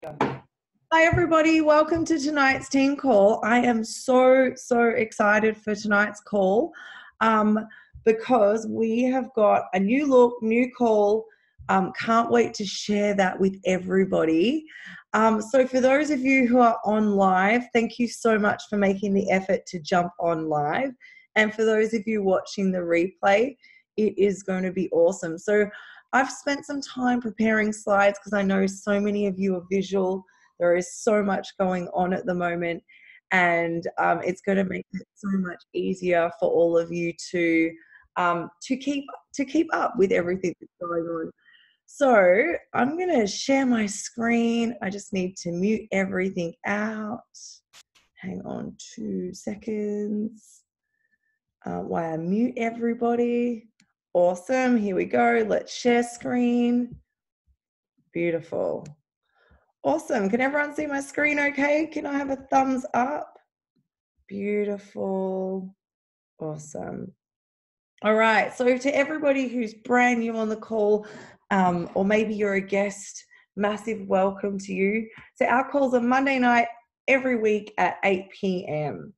Hi everybody, welcome to tonight's team call. I am so excited for tonight's call because we have got a new look, new call. Can't wait to share that with everybody. So for those of you who are on live, thank you so much for making the effort to jump on live. And for those of you watching the replay, it is going to be awesome. So I've spent some time preparing slides because I know so many of you are visual. There is so much going on at the moment, and it's going to make it so much easier for all of you to keep up with everything that's going on. So I'm going to share my screen. I just need to mute everything out. Hang on 2 seconds while I mute everybody. Awesome. Here we go. Let's share screen. Beautiful. Awesome. Can everyone see my screen okay? Can I have a thumbs up? Beautiful. Awesome. All right. So to everybody who's brand new on the call, or maybe you're a guest, massive welcome to you. So our calls are Monday night every week at 8 p.m.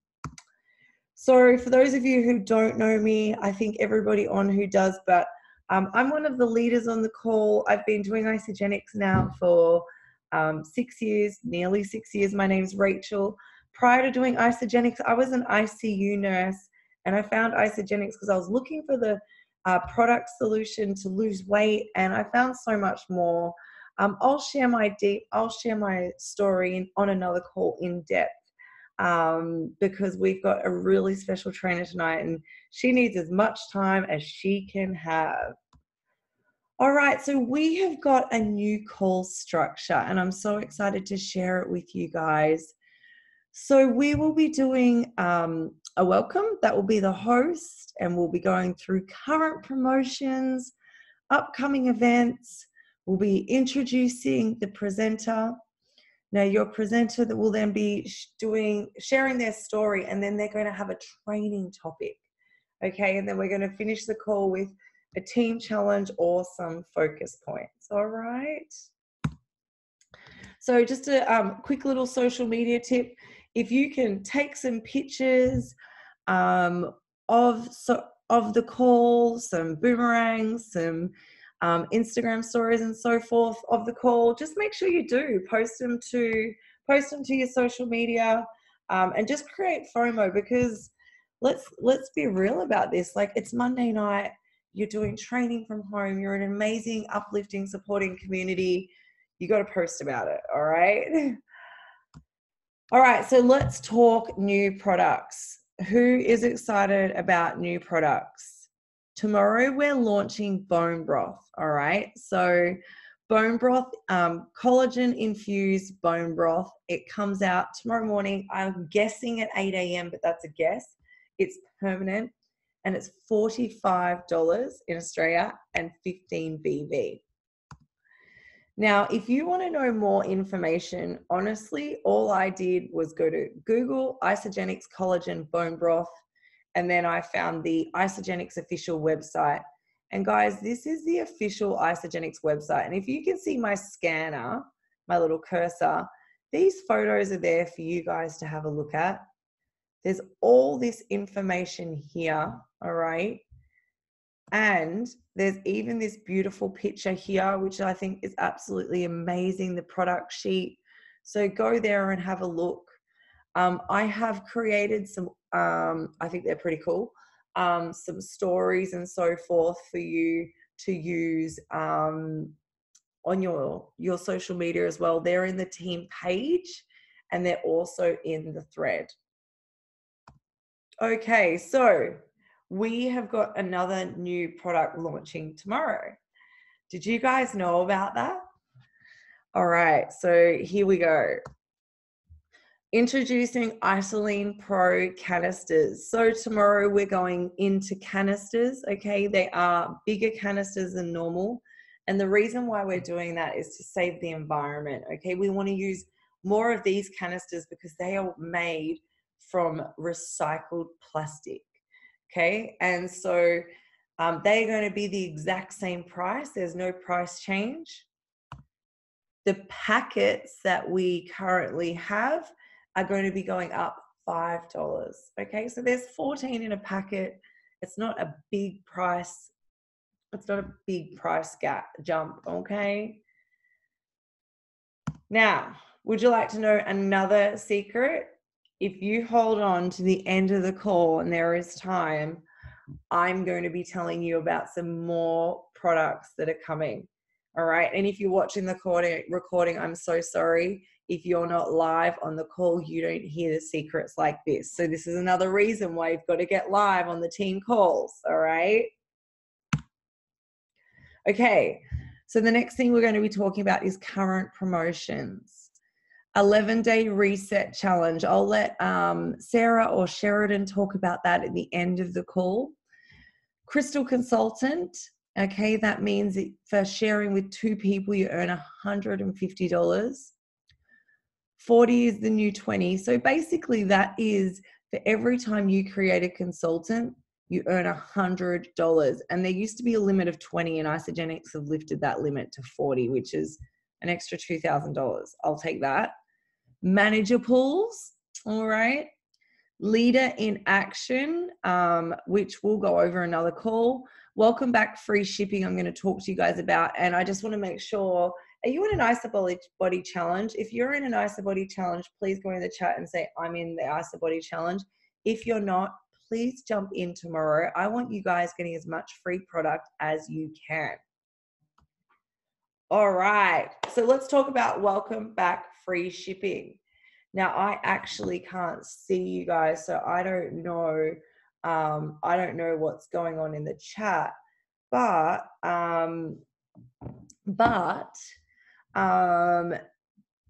So for those of you who don't know me, I think everybody on who does, but I'm one of the leaders on the call. I've been doing Isagenix now for 6 years, nearly 6 years. My name's Rachel. Prior to doing Isagenix, I was an ICU nurse, and I found Isagenix because I was looking for the product solution to lose weight, and I found so much more. I'll share my story on another call in depth. Because we've got a really special trainer tonight and she needs as much time as she can have. All right, so we have got a new call structure and I'm so excited to share it with you guys. So we will be doing a welcome, that will be the host, and we'll be going through current promotions, upcoming events. We'll be introducing the presenter. Now, your presenter that will then be sharing their story, and then they're going to have a training topic, okay? And then we're going to finish the call with a team challenge or some focus points, all right? So just a quick little social media tip. If you can take some pictures of the call, some boomerangs, some Instagram stories and so forth of the call, just make sure you do post them to your social media, and just create FOMO, because let's be real about this. Like, it's Monday night, you're doing training from home, you're an amazing, uplifting, supporting community. You got to post about it. All right. All right. So let's talk new products. Who is excited about new products? Tomorrow we're launching bone broth, all right? So bone broth, collagen infused bone broth. It comes out tomorrow morning. I'm guessing at 8 a.m., but that's a guess. It's permanent and it's $45 in Australia and 15 BV. Now, if you want to know more information, honestly, all I did was go to Google Isagenix collagen bone broth, and then I found the Isagenix official website. And guys, this is the official Isagenix website. And if you can see my scanner, my little cursor, these photos are there for you guys to have a look at. There's all this information here, all right? And there's even this beautiful picture here, which I think is absolutely amazing, the product sheet. So go there and have a look. I have created some, I think they're pretty cool, some stories and so forth for you to use on your social media as well. They're in the team page and they're also in the thread. Okay, so we have got another new product launching tomorrow. Did you guys know about that? All right, so here we go. Introducing Isoline Pro canisters. So tomorrow we're going into canisters, okay? They are bigger canisters than normal. And the reason why we're doing that is to save the environment, okay? We want to use more of these canisters because they are made from recycled plastic, okay? And so they're going to be the exact same price. There's no price change. the packets that we currently have are going to be going up $5. Okay, so there's 14 in a packet. It's not a big price. It's not a big price jump. Okay. Now, would you like to know another secret? If you hold on to the end of the call and there is time, I'm going to be telling you about some more products that are coming. All right. And if you're watching the recording, I'm so sorry. If you're not live on the call, you don't hear the secrets like this. So this is another reason why you've got to get live on the team calls. All right. Okay. So the next thing we're going to be talking about is current promotions. 11-day reset challenge. I'll let Sarah or Sheridan talk about that at the end of the call. Crystal consultant. Okay, that means that for sharing with 2 people, you earn $150. 40 is the new 20. So basically that is for every time you create a consultant, you earn $100. And there used to be a limit of 20 and Isagenix have lifted that limit to 40, which is an extra $2,000. I'll take that. Manager pools, all right. Leader in action, which we'll go over another call. Welcome back, free shipping. I'm going to talk to you guys about, and I just want to make sure, are you in an ISA body challenge? If you're in an ISA body challenge, please go in the chat and say, I'm in the ISA body challenge. If you're not, please jump in tomorrow. I want you guys getting as much free product as you can. All right, so let's talk about welcome back, free shipping. Now, I actually can't see you guys, so I don't know. I don't know what's going on in the chat, but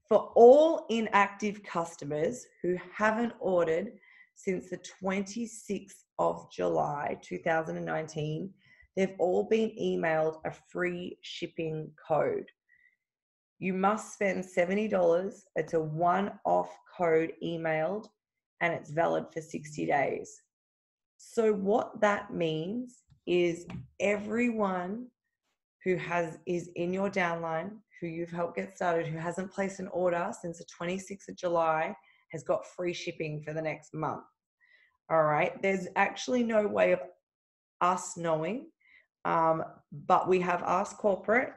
for all inactive customers who haven't ordered since the 26th of July 2019, they've all been emailed a free shipping code. You must spend $70. It's a one-off code emailed, and it's valid for 60 days. So what that means is everyone who is in your downline, who you've helped get started, who hasn't placed an order since the 26th of July, has got free shipping for the next month. All right. There's actually no way of us knowing, but we have asked corporate.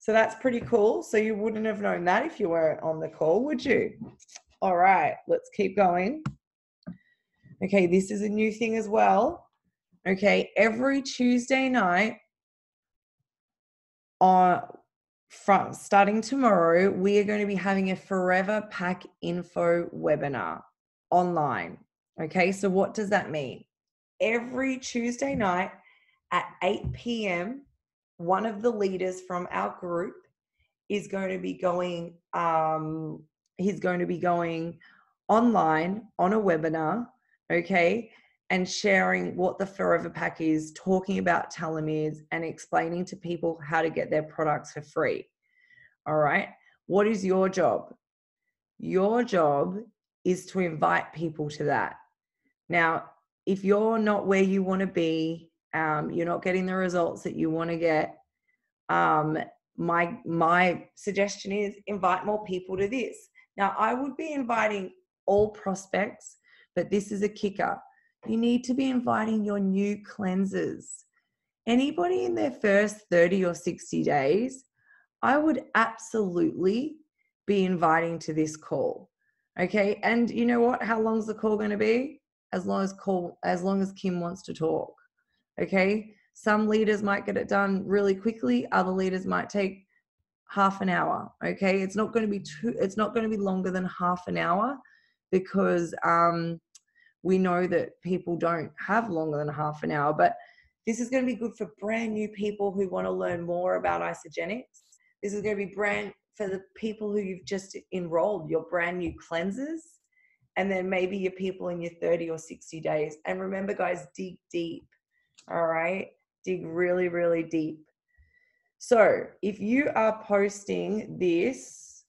So that's pretty cool. So you wouldn't have known that if you weren't on the call, would you? All right, let's keep going. Okay, this is a new thing as well. Okay, every Tuesday night starting tomorrow, we are going to be having a Forever Pack Info webinar online. Okay, so what does that mean? Every Tuesday night at 8 p.m., one of the leaders from our group is going to be going, he's going to be going online on a webinar, okay, and sharing what the Forever Pack is, talking about telomeres and explaining to people how to get their products for free. All right. What is your job? Your job is to invite people to that. Now, if you're not where you want to be, you're not getting the results that you want to get, my suggestion is invite more people to this. Now, I would be inviting all prospects, but this is a kicker. You need to be inviting your new cleansers. Anybody in their first 30 or 60 days, I would absolutely be inviting to this call. Okay. And you know what? How long is the call going to be? As long as Kim wants to talk. Okay. Some leaders might get it done really quickly. Other leaders might take half an hour. Okay. It's not going to be longer than half an hour, because we know that people don't have longer than half an hour, but this is going to be good for brand new people who want to learn more about Isagenix. This is going to be for the people who you've just enrolled, your brand new cleansers, and then maybe your people in your 30 or 60 days. And remember, guys, dig deep. All right. Dig really, really deep. So if you are posting this,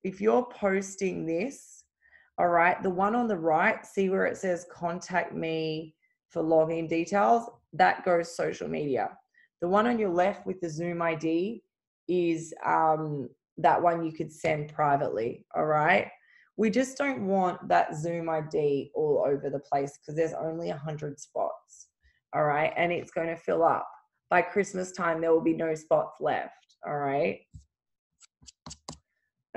if you're posting this, all right, the one on the right, see where it says contact me for login details, that goes social media. The one on your left with the Zoom ID is that one you could send privately. All right. We just don't want that Zoom ID all over the place because there's only 100 spots. All right. And it's going to fill up. By Christmas time, there will be no spots left. All right.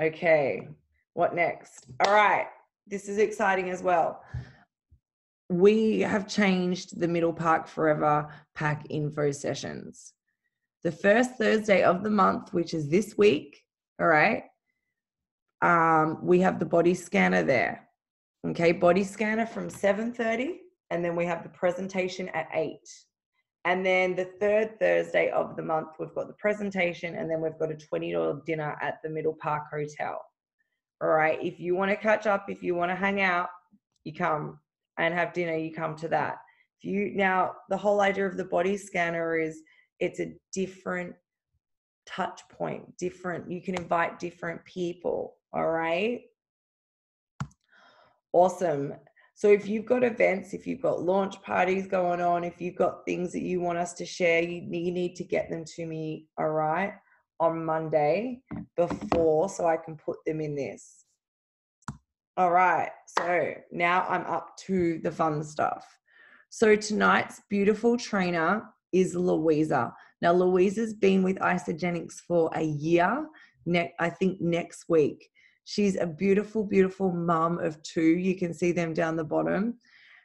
Okay. What next? All right. This is exciting as well. We have changed the Middle Park Forever pack info sessions. The first Thursday of the month, which is this week, all right, we have the body scanner there. Okay, body scanner from 7:30, and then we have the presentation at 8. And then the third Thursday of the month, we've got the presentation, and then we've got a $20 dinner at the Middle Park Hotel. All right, if you want to catch up, if you want to hang out, you come and have dinner, you come to that. Now, the whole idea of the body scanner is it's a different touch point, you can invite different people. All right. Awesome. So if you've got events, if you've got launch parties going on, if you've got things that you want us to share, you need to get them to me, all right, on Monday before, so I can put them in this. All right. So now I'm up to the fun stuff. So tonight's beautiful trainer is Luisa. Now, Louisa's been with Isagenix for a year, I think next week. She's a beautiful, beautiful mum of 2. You can see them down the bottom.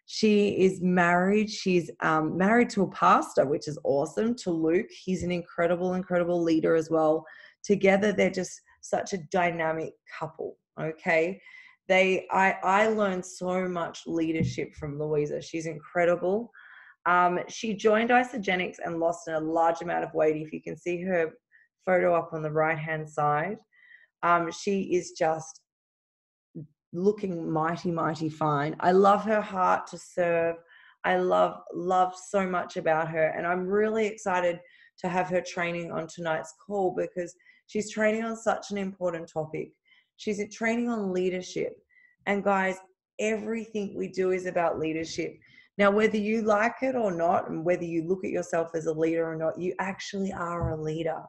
She is married. She's married to a pastor, which is awesome, to Luke. He's an incredible, incredible leader as well. Together, they're just such a dynamic couple, okay? I learned so much leadership from Luisa. She's incredible. She joined Isagenix and lost a large amount of weight. If you can see her photo up on the right-hand side, she is just looking mighty, mighty fine. I love her heart to serve. I love so much about her. And I'm really excited to have her training on tonight's call because she's training on such an important topic. She's training on leadership. And guys, everything we do is about leadership. Now, whether you like it or not, and whether you look at yourself as a leader or not, you actually are a leader.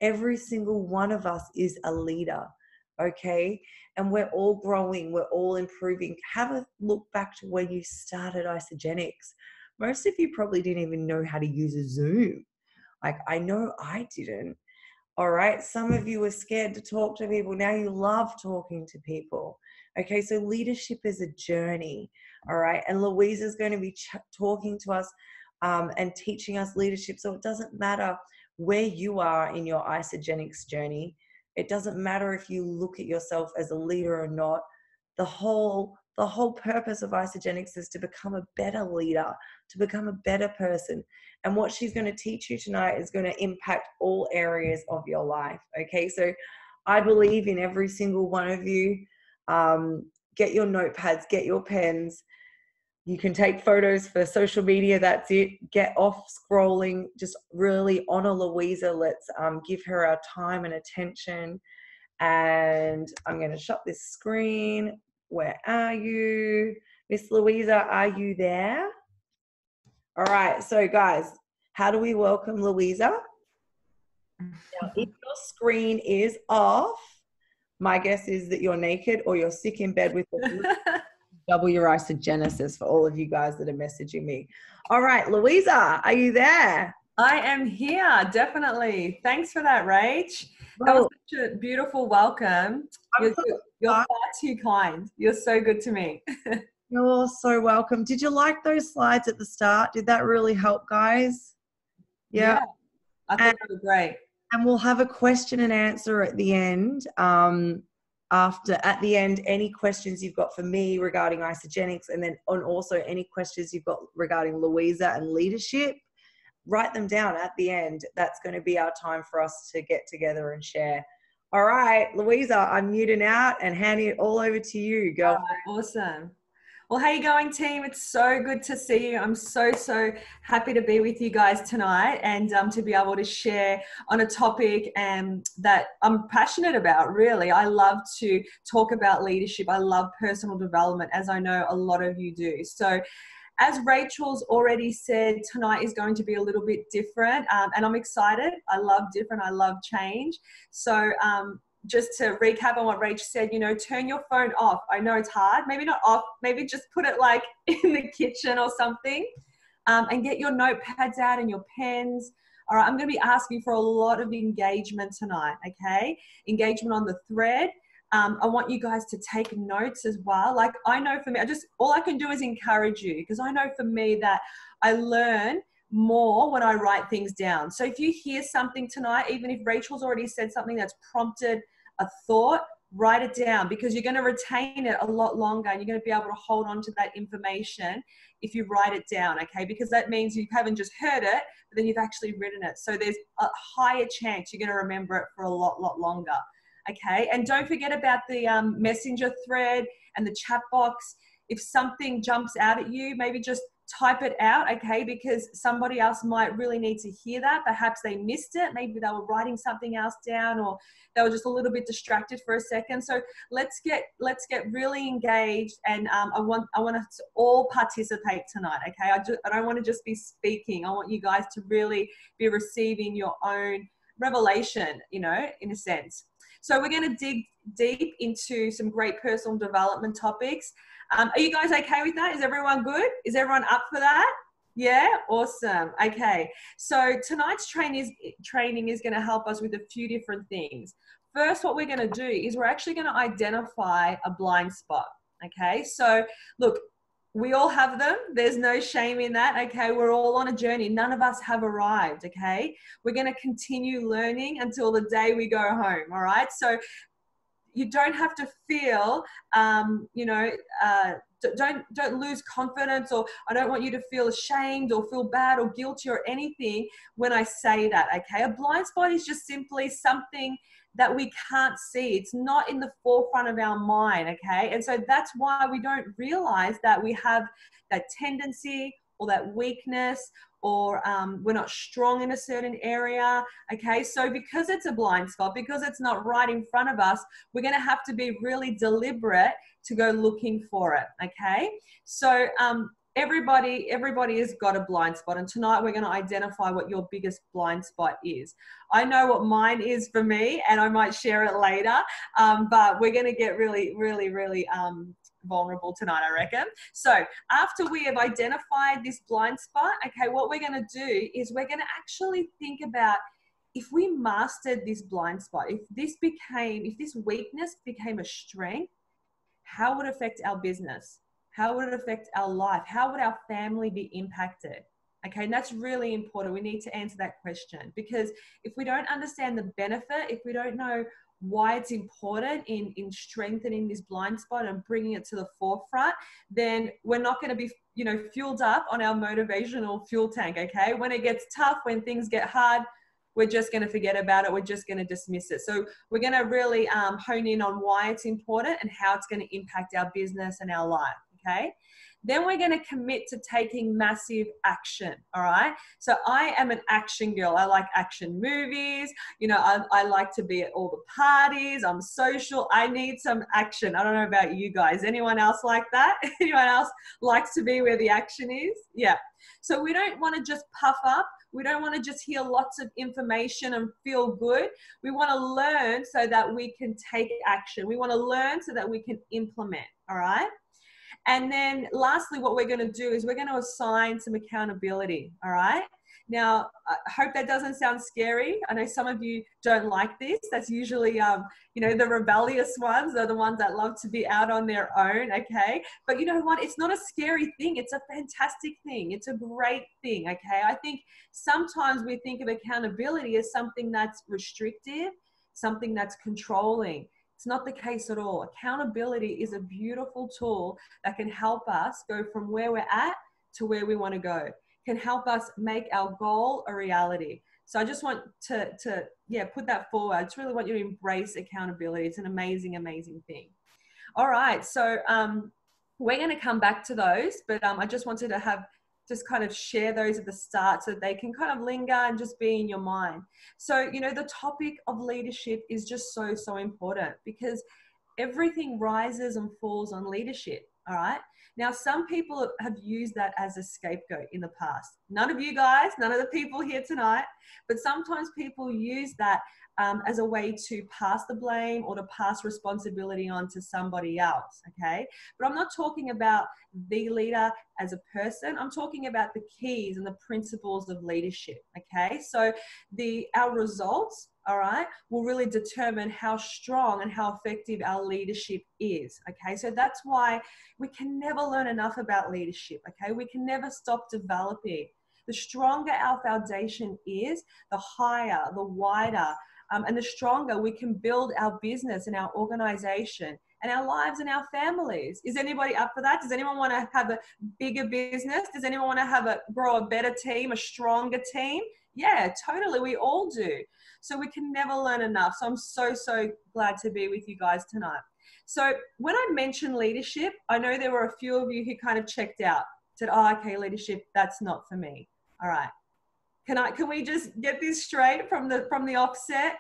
Every single one of us is a leader, okay? And we're all growing, we're all improving. Have a look back to when you started Isagenix. Most of you probably didn't even know how to use a Zoom. Like, I know I didn't. All right, some of you were scared to talk to people. Now you love talking to people. Okay, so leadership is a journey. All right, and Louisa's going to be talking to us and teaching us leadership. So it doesn't matter where you are in your Isagenix journey. It doesn't matter if you look at yourself as a leader or not. The whole purpose of Isagenix is to become a better leader, to become a better person. And what she's going to teach you tonight is going to impact all areas of your life. Okay, so I believe in every single one of you. Get your notepads, get your pens. You can take photos for social media. That's it. Get off scrolling. Just really honor Luisa. Let's give her our time and attention. And I'm going to shut this screen. Where are you? Miss Luisa, are you there? All right. So guys, how do we welcome Luisa? Now, if your screen is off, my guess is that you're naked or you're sick in bed with double your Isagenesis for all of you guys that are messaging me. All right, Luisa, are you there? I am here, definitely. Thanks for that, Rach. That was such a beautiful welcome. You're far too kind. You're so good to me. You're so welcome. Did you like those slides at the start? Did that really help, guys? Yeah, I think they were great. And we'll have a question and answer at the end. At the end, any questions you've got for me regarding Isagenix, and then also any questions you've got regarding Luisa and leadership, write them down at the end. That's going to be our time for us to get together and share. All right, Luisa, I'm muting out and handing it all over to you. Go. Awesome. Well, how you going, team? It's so good to see you. I'm so happy to be with you guys tonight and to be able to share on a topic that I'm passionate about, really. I love to talk about leadership. I love personal development, as I know a lot of you do. So as Rachel's already said, tonight is going to be a little bit different, and I'm excited. I love different. I love change. So just to recap on what Rach said, you know, turn your phone off. I know it's hard. Maybe not off. Maybe just put it like in the kitchen or something, and get your notepads out and your pens. All right, I'm going to be asking for a lot of engagement tonight, okay? Engagement on the thread. I want you guys to take notes as well. Like, I know for me, all I can do is encourage you, because I know for me that I learn more when I write things down. So if you hear something tonight, even if Rachel's already said something that's prompted a thought, write it down, because you're going to retain it a lot longer, and you're going to be able to hold on to that information if you write it down, okay? Because that means you haven't just heard it, but then you've actually written it. So there's a higher chance you're going to remember it for a lot longer, okay? And don't forget about the messenger thread and the chat box. If something jumps out at you, maybe just type it out, okay? Because somebody else might really need to hear that. Perhaps they missed it. Maybe they were writing something else down, or they were just a little bit distracted for a second. So let's get really engaged, and I want us to all participate tonight, okay? I don't want to just be speaking. I want you guys to really be receiving your own revelation, you know, in a sense. So we're going to dig deep into some great personal development topics. Are you guys okay with that? Is everyone good? Is everyone up for that? Yeah, awesome. Okay, so tonight's training is going to help us with a few different things. First, what we're going to do is we're actually going to identify a blind spot. Okay, so look, we all have them. There's no shame in that. Okay, we're all on a journey. None of us have arrived. Okay, we're going to continue learning until the day we go home. All right, so you don't have to feel, you know, don't lose confidence, or I don't want you to feel ashamed or feel bad or guilty or anything when I say that, okay? A blind spot is just simply something that we can't see. It's not in the forefront of our mind, okay? And so that's why we don't realize that we have that tendency or that weakness, or we're not strong in a certain area, okay? So because it's a blind spot, because it's not right in front of us, we're gonna have to be really deliberate to go looking for it, okay? So everybody has got a blind spot, and tonight we're gonna identify what your biggest blind spot is. I know what mine is for me, and I might share it later, but we're gonna get really vulnerable tonight, I reckon. So after we have identified this blind spot, okay, what we're going to do is we're going to actually think about, if we mastered this blind spot, if this weakness became a strength, how would it affect our business? How would it affect our life? How would our family be impacted? Okay, and that's really important. We need to answer that question, because if we don't understand the benefit, if we don't know why it's important in strengthening this blind spot and bringing it to the forefront, then we're not going to be, you know, fueled up on our motivational fuel tank, okay? When it gets tough, when things get hard, we're just going to forget about it. We're just going to dismiss it. So we're going to really hone in on why it's important and how it's going to impact our business and our life, okay? Then we're going to commit to taking massive action, all right? So I am an action girl. I like action movies. You know, I like to be at all the parties. I'm social. I need some action. I don't know about you guys. Anyone else like that? Anyone else likes to be where the action is? Yeah. So we don't want to just puff up. We don't want to just hear lots of information and feel good. We want to learn so that we can take action. We want to learn so that we can implement, all right? And then lastly, what we're going to do is we're going to assign some accountability, all right? Now, I hope that doesn't sound scary. I know some of you don't like this. That's usually, you know, the rebellious ones are the ones that love to be out on their own, okay? But you know what? It's not a scary thing. It's a fantastic thing. It's a great thing, okay? I think sometimes we think of accountability as something that's restrictive, something that's controlling. It's not the case at all. Accountability is a beautiful tool that can help us go from where we're at to where we want to go, can help us make our goal a reality. So I just want to put that forward. I just really want you to embrace accountability. It's an amazing, amazing thing. All right. So we're going to come back to those, but I just wanted to just kind of share those at the start so they can kind of linger and just be in your mind. So, you know, the topic of leadership is just so important, because everything rises and falls on leadership. All right. Now, some people have used that as a scapegoat in the past. None of you guys, none of the people here tonight, but sometimes people use that as a way to pass the blame or to pass responsibility on to somebody else, okay? But I'm not talking about the leader as a person. I'm talking about the keys and the principles of leadership, okay? So our results, all right, will really determine how strong and how effective our leadership is, okay? So that's why we can never learn enough about leadership, okay? We can never stop developing. The stronger our foundation is, the higher, the wider, and the stronger we can build our business and our organization and our lives and our families. Is anybody up for that? Does anyone want to have a bigger business? Does anyone want to grow a better team, a stronger team? Yeah, totally. We all do. So we can never learn enough. So I'm so glad to be with you guys tonight. So when I mentioned leadership, I know there were a few of you who kind of checked out, said, oh, okay, leadership, that's not for me. All right. Can we just get this straight from the offset?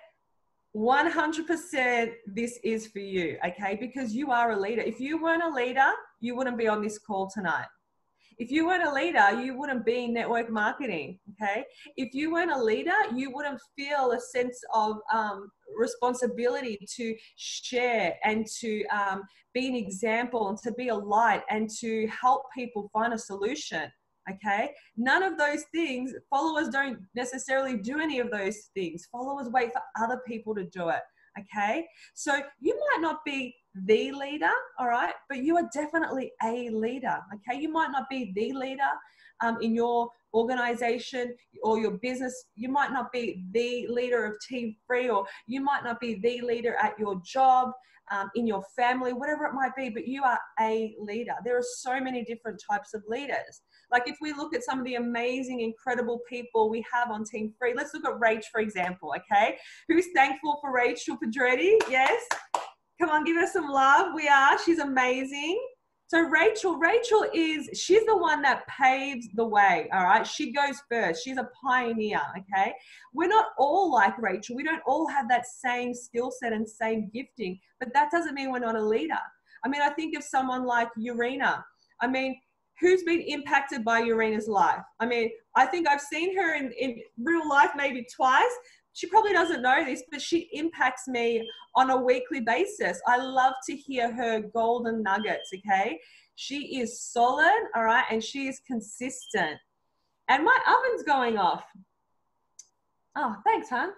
100% this is for you, okay? Because you are a leader. If you weren't a leader, you wouldn't be on this call tonight. If you weren't a leader, you wouldn't be in network marketing, okay? If you weren't a leader, you wouldn't feel a sense of responsibility to share and to be an example and to be a light and to help people find a solution, okay? None of those things, followers don't necessarily do any of those things. Followers wait for other people to do it, okay? So you might not be the leader, all right, but you are definitely a leader, okay? You might not be the leader in your organization or your business. You might not be the leader of Team Free, or you might not be the leader at your job, in your family, whatever it might be, but you are a leader. There are so many different types of leaders. Like if we look at some of the amazing, incredible people we have on Team Free, let's look at Rach, for example, okay? Who's thankful for Rachel Pedretti? Yes? Come on, give her some love. We are. She's amazing. So Rachel she's the one that paves the way, all right? She goes first. She's a pioneer, okay? We're not all like Rachel. We don't all have that same skill set and same gifting, but that doesn't mean we're not a leader. I mean, I think of someone like Urena. I mean, who's been impacted by Urena's life? I mean, I think I've seen her in real life maybe twice. She probably doesn't know this, but she impacts me on a weekly basis. I love to hear her golden nuggets, okay? She is solid, all right, and she is consistent. And my oven's going off. Oh, thanks, hon.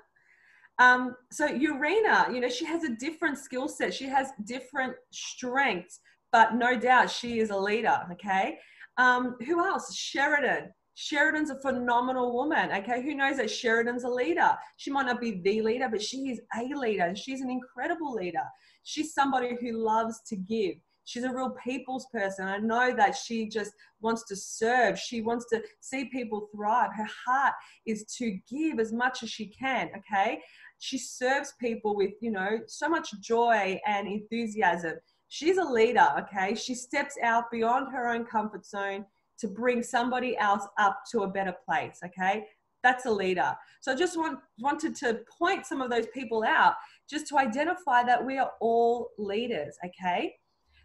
So Urena, you know, she has a different skill set. She has different strengths, but no doubt she is a leader, okay? Who else? Sheridan. Sheridan's a phenomenal woman, okay? Who knows that Sheridan's a leader? She might not be the leader, but she is a leader. She's an incredible leader. She's somebody who loves to give. She's a real people's person. I know that she just wants to serve. She wants to see people thrive. Her heart is to give as much as she can, okay? She serves people with, you know, so much joy and enthusiasm. She's a leader, okay? She steps out beyond her own comfort zone to bring somebody else up to a better place, okay? That's a leader. So I just wanted to point some of those people out just to identify that we are all leaders, okay?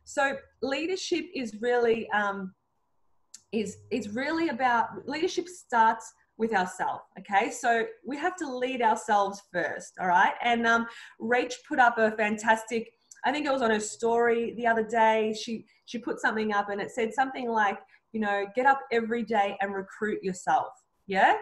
So leadership is really, leadership starts with ourselves, okay? So we have to lead ourselves first, all right? And Rach put up a fantastic, I think it was on her story the other day, she put something up and it said something like, you know, get up every day and recruit yourself. Yeah?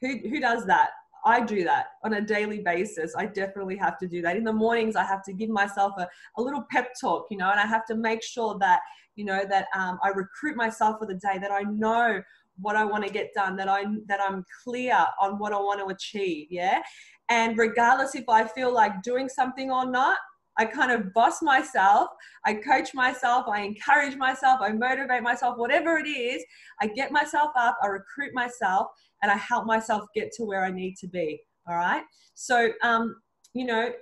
Who does that? I do that on a daily basis. I definitely have to do that. In the mornings, I have to give myself a little pep talk, you know, and I have to make sure that, you know, that I recruit myself for the day, that I know what I want to get done, that I'm clear on what I want to achieve. Yeah. And regardless if I feel like doing something or not, I kind of boss myself, I coach myself, I encourage myself, I motivate myself, whatever it is, I get myself up, I recruit myself, and I help myself get to where I need to be, all right? So, you know,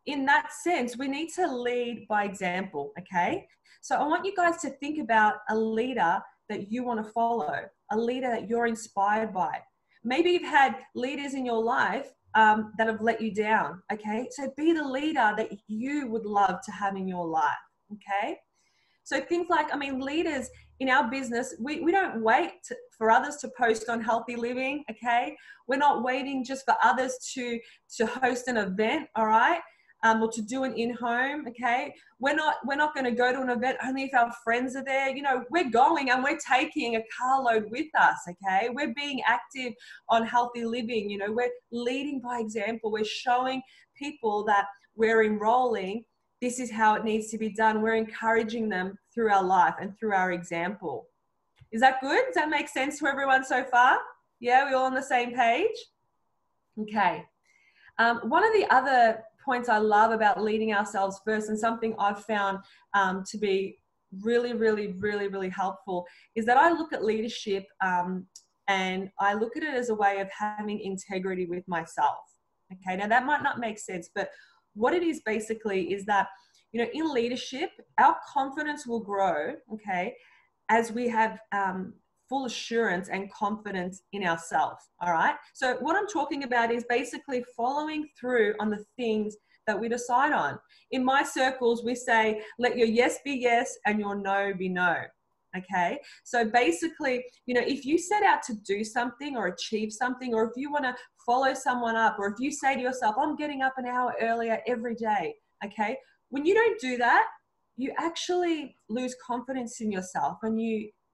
in that sense, we need to lead by example, okay? So I want you guys to think about a leader that you want to follow, a leader that you're inspired by. Maybe you've had leaders in your life that have let you down, okay? So be the leader that you would love to have in your life, okay? So things like, I mean, leaders in our business, we don't wait for others to post on healthy living, okay? We're not waiting just for others to host an event, all right? Or to do an in-home, okay? We're not going to go to an event only if our friends are there. You know, we're going and we're taking a carload with us, okay? We're being active on healthy living. You know, we're leading by example. We're showing people that we're enrolling. This is how it needs to be done. We're encouraging them through our life and through our example. Is that good? Does that make sense to everyone so far? Yeah, we're all on the same page? Okay. One of the other points I love about leading ourselves first, and something I've found to be really, really, really, really helpful, is that I look at leadership and I look at it as a way of having integrity with myself. Okay, now that might not make sense, but what it is basically is that, you know, in leadership, our confidence will grow, okay, as we have full assurance and confidence in ourselves, all right? So what I'm talking about is basically following through on the things that we decide on. In my circles, we say, let your yes be yes and your no be no, okay? So basically, you know, if you set out to do something or achieve something, or if you want to follow someone up, or if you say to yourself, I'm getting up an hour earlier every day, okay? When you don't do that, you actually lose confidence in yourself, and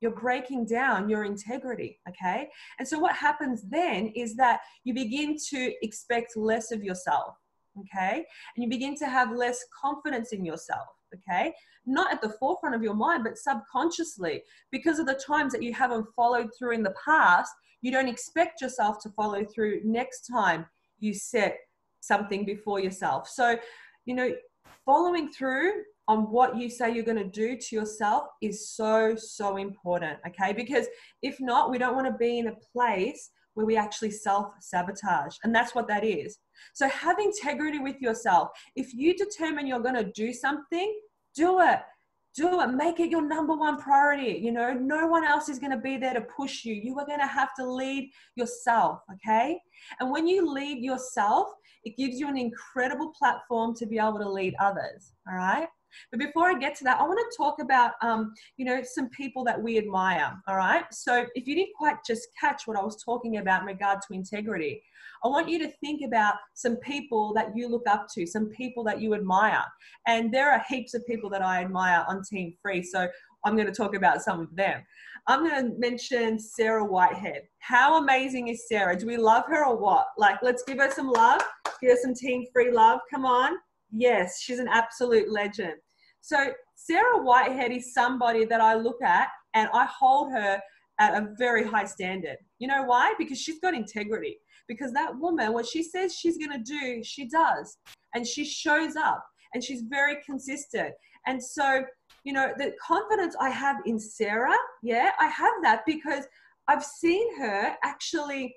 you're breaking down your integrity, okay? And so what happens then is that you begin to expect less of yourself, okay? And you begin to have less confidence in yourself, okay? Not at the forefront of your mind, but subconsciously, because of the times that you haven't followed through in the past. You don't expect yourself to follow through next time you set something before yourself. So, you know, following through on what you say you're going to do to yourself is so, so important, okay? Because if not, we don't want to be in a place where we actually self-sabotage, and that's what that is. So have integrity with yourself. If you determine you're going to do something, do it. Do it. Make it your number one priority. You know, no one else is going to be there to push you. You are going to have to lead yourself, okay? And when you lead yourself, it gives you an incredible platform to be able to lead others, all right? But before I get to that, I want to talk about, you know, some people that we admire, all right? So if you didn't quite just catch what I was talking about in regard to integrity, I want you to think about some people that you look up to, some people that you admire. And there are heaps of people that I admire on Team Free, so I'm going to talk about some of them. I'm going to mention Sarah Whitehead. How amazing is Sarah? Do we love her or what? Like, let's give her some love. Give her some Team Free love. Come on. Yes, she's an absolute legend. So Sarah Whitehead is somebody that I look at and I hold her at a very high standard. You know why? Because she's got integrity. Because that woman, what she says she's going to do, she does. And she shows up and she's very consistent. And so, you know, the confidence I have in Sarah, yeah, I have that because I've seen her actually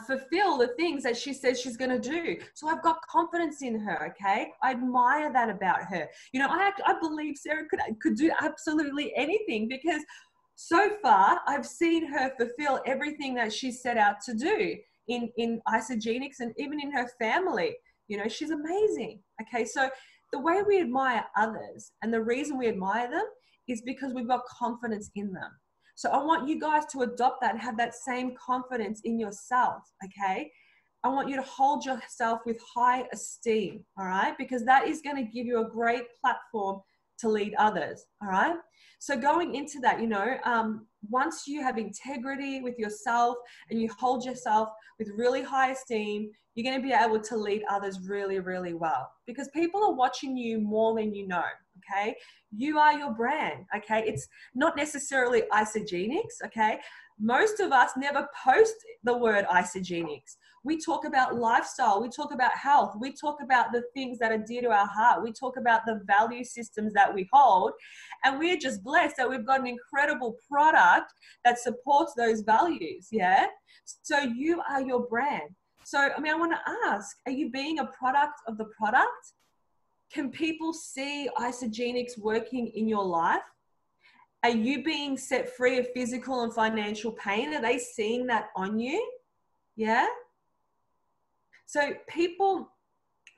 fulfill the things that she says she's going to do. So I've got confidence in her, okay? I admire that about her. You know, I believe Sarah could do absolutely anything because so far I've seen her fulfill everything that she set out to do in Aiasecca and even in her family. You know, she's amazing, okay? So the way we admire others and the reason we admire them is because we've got confidence in them. So I want you guys to adopt that and have that same confidence in yourself, okay? I want you to hold yourself with high esteem, all right? Because that is going to give you a great platform to lead others, all right? So going into that, you know, once you have integrity with yourself and you hold yourself with really high esteem, you're going to be able to lead others really, really well because people are watching you more than you know, okay? You are your brand, okay? It's not necessarily Aiasecca, okay? Most of us never post the word Aiasecca. We talk about lifestyle. We talk about health. We talk about the things that are dear to our heart. We talk about the value systems that we hold. And we're just blessed that we've got an incredible product that supports those values, yeah? So you are your brand. So, I mean, I want to ask, are you being a product of the product? Can people see Aiasecca working in your life? Are you being set free of physical and financial pain? Are they seeing that on you? Yeah? So people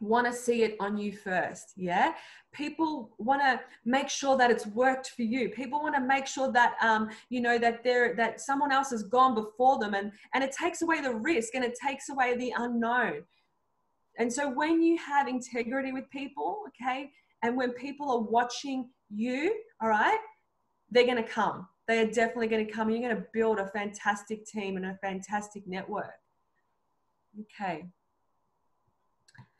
want to see it on you first. Yeah. People want to make sure that it's worked for you. People want to make sure that, that someone else has gone before them, and it takes away the risk, and it takes away the unknown. And so when you have integrity with people, okay, and when people are watching you, all right, they're going to come. They are definitely going to come. You're going to build a fantastic team and a fantastic network. Okay.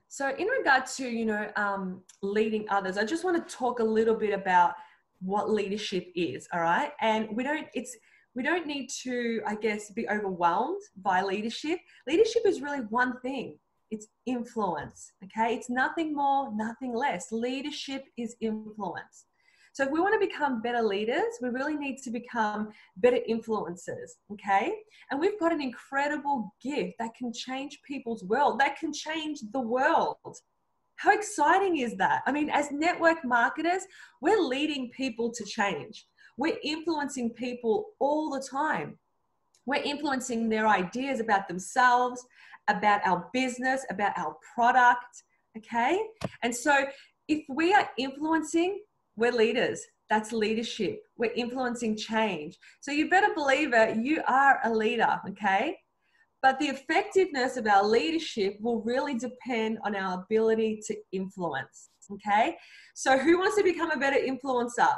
So in regard to, leading others, I just want to talk a little bit about what leadership is, all right? And we don't need to, I guess, be overwhelmed by leadership. Leadership is really one thing. It's influence, okay? It's nothing more, nothing less. Leadership is influence. So if we want to become better leaders, we really need to become better influencers, okay? And we've got an incredible gift that can change people's world, that can change the world. How exciting is that? I mean, as network marketers, we're leading people to change. We're influencing people all the time. We're influencing their ideas about themselves, about our business, about our product, okay? And so if we are influencing, we're leaders. That's leadership. We're influencing change. So you better believe it, you are a leader, okay? But the effectiveness of our leadership will really depend on our ability to influence, okay? So who wants to become a better influencer?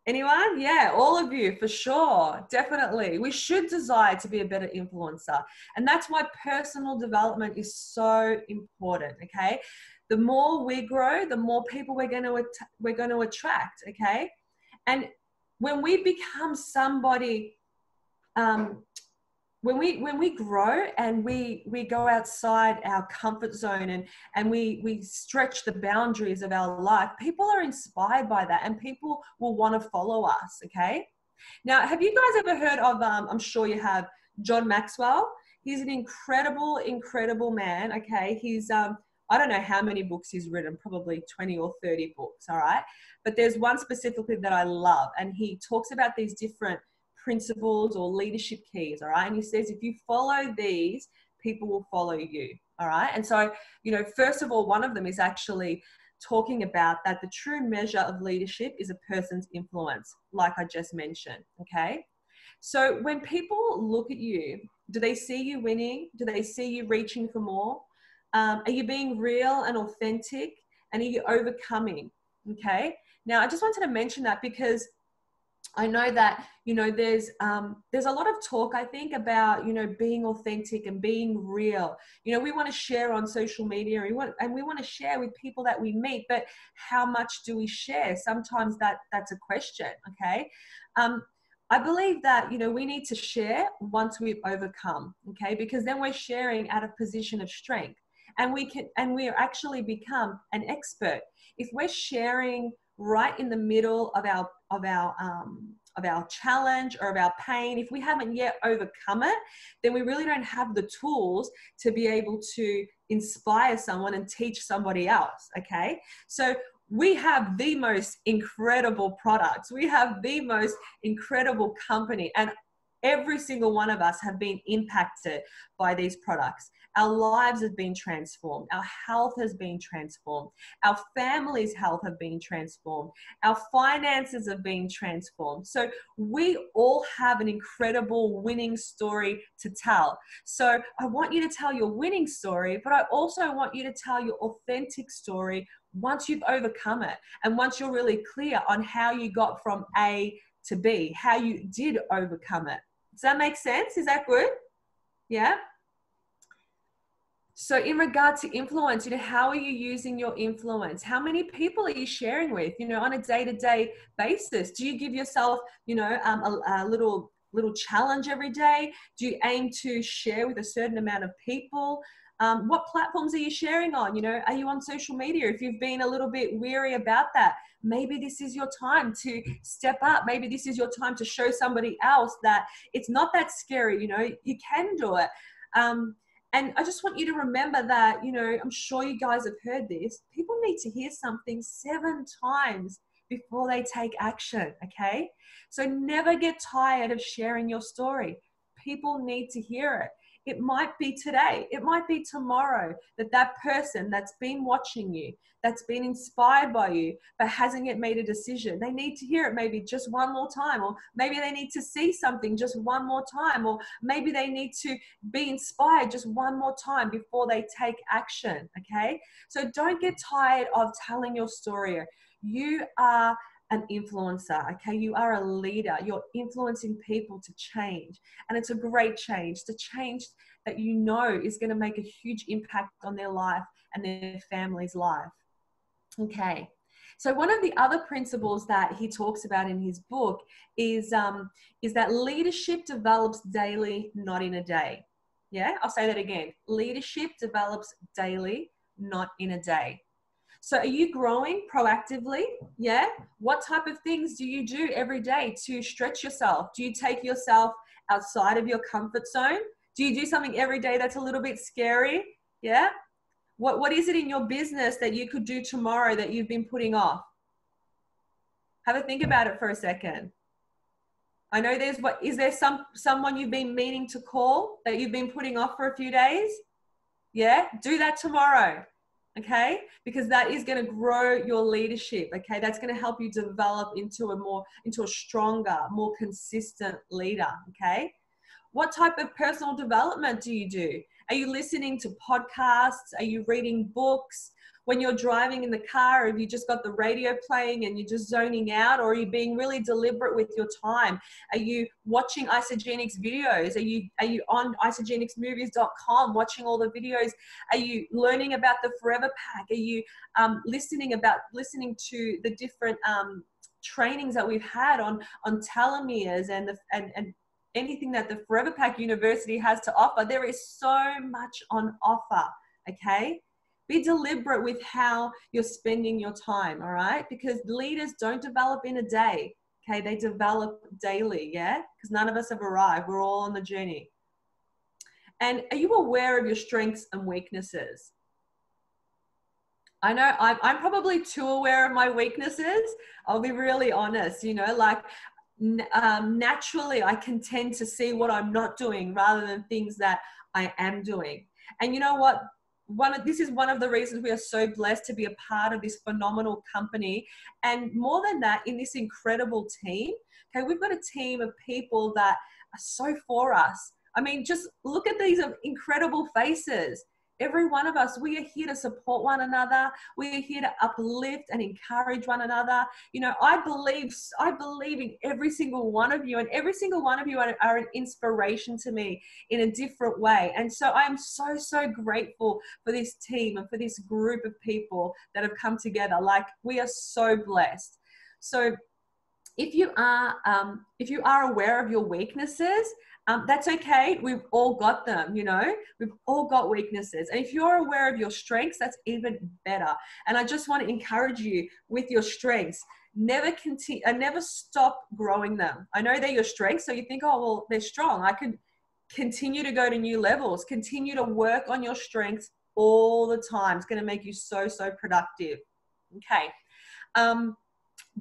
Anyone? Yeah, all of you, for sure. Definitely. We should desire to be a better influencer. And that's why personal development is so important, okay? The more we grow, the more people we're going to attract, okay? And when we become somebody, when we grow and we go outside our comfort zone and we stretch the boundaries of our life, people are inspired by that, and people will want to follow us, okay? Now, have you guys ever heard of, I'm sure you have, John Maxwell? He's an incredible man, okay? He's, I don't know how many books he's written, probably 20 or 30 books, all right? But there's one specifically that I love, and he talks about these different principles or leadership keys, all right? And he says, if you follow these, people will follow you, all right? And so, first of all, one of them is actually talking about that the true measure of leadership is a person's influence, like I just mentioned, okay? So when people look at you, do they see you winning? Do they see you reaching for more? Are you being real and authentic? And are you overcoming? Okay. Now, I just wanted to mention that because I know that, there's a lot of talk, I think, about, being authentic and being real. We want to share on social media, and we want to share with people that we meet, but how much do we share? Sometimes that's a question. Okay. I believe that, we need to share once we've overcome. Okay. Because then we're sharing at a position of strength, and we actually become an expert. If we're sharing right in the middle of our challenge or of our pain, if we haven't yet overcome it, then we really don't have the tools to be able to inspire someone and teach somebody else, okay? So we have the most incredible products. We have the most incredible company, and every single one of us have been impacted by these products. Our lives have been transformed. Our health has been transformed. Our family's health have been transformed. Our finances have been transformed. So we all have an incredible winning story to tell. So I want you to tell your winning story, but I also want you to tell your authentic story once you've overcome it, and once you're really clear on how you got from A to B, how you did overcome it. Does that make sense? Is that good? Yeah. So in regard to influence, how are you using your influence? How many people are you sharing with, on a day-to-day basis? Do you give yourself, a little challenge every day? Do you aim to share with a certain amount of people? What platforms are you sharing on? Are you on social media? If you've been a little bit weary about that, maybe this is your time to step up. Maybe this is your time to show somebody else that it's not that scary. You can do it. And I just want you to remember that, I'm sure you guys have heard this. People need to hear something 7 times before they take action, okay? So never get tired of sharing your story. People need to hear it. It might be today, it might be tomorrow, that person that's been watching you, that's been inspired by you, but hasn't yet made a decision. They need to hear it maybe just one more time, or maybe they need to see something just one more time, or maybe they need to be inspired just one more time before they take action, okay? So don't get tired of telling your story. You are an influencer, okay? You are a leader. You're influencing people to change. And it's a great change, the change that you know is going to make a huge impact on their life and their family's life. Okay. So one of the other principles that he talks about in his book is that leadership develops daily, not in a day. Yeah, I'll say that again. Leadership develops daily, not in a day. So are you growing proactively? Yeah. What type of things do you do every day to stretch yourself? Do you take yourself outside of your comfort zone? Do you do something every day that's a little bit scary? Yeah. What is it in your business that you could do tomorrow that you've been putting off? Have a think about it for a second. I know is there someone you've been meaning to call that you've been putting off for a few days? Yeah, do that tomorrow. Okay, because that is going to grow your leadership. Okay, that's going to help you develop into a stronger, more consistent leader. Okay, what type of personal development do you do? Are you listening to podcasts? Are you reading books? When you're driving in the car, have you just got the radio playing and you're just zoning out, or are you being really deliberate with your time? Are you watching Isagenix videos? Are you on isagenixmovies.com watching all the videos? Are you learning about the Forever Pack? Are you listening to the different trainings that we've had on telomeres and anything that the Forever Pack University has to offer? There is so much on offer. Okay. Be deliberate with how you're spending your time, all right? Because leaders don't develop in a day, okay? They develop daily, yeah? Because none of us have arrived. We're all on the journey. And are you aware of your strengths and weaknesses? I know I'm probably too aware of my weaknesses. I'll be really honest, like naturally I can tend to see what I'm not doing rather than things that I am doing. And you know what? This is one of the reasons we are so blessed to be a part of this phenomenal company. And more than that, in this incredible team, okay, we've got a team of people that are so for us. I mean, just look at these incredible faces. Every one of us, we are here to support one another. We are here to uplift and encourage one another. I believe in every single one of you, and every single one of you are an inspiration to me in a different way. And so I'm so, so grateful for this team and for this group of people that have come together. Like, we are so blessed. So if you are aware of your weaknesses, that's okay. We've all got them, we've all got weaknesses. And if you're aware of your strengths, that's even better. And I just want to encourage you with your strengths. Never stop growing them. I know they're your strengths. So you think, oh, well, they're strong. I could continue to go to new levels, continue to work on your strengths all the time. It's going to make you so, so productive. Okay.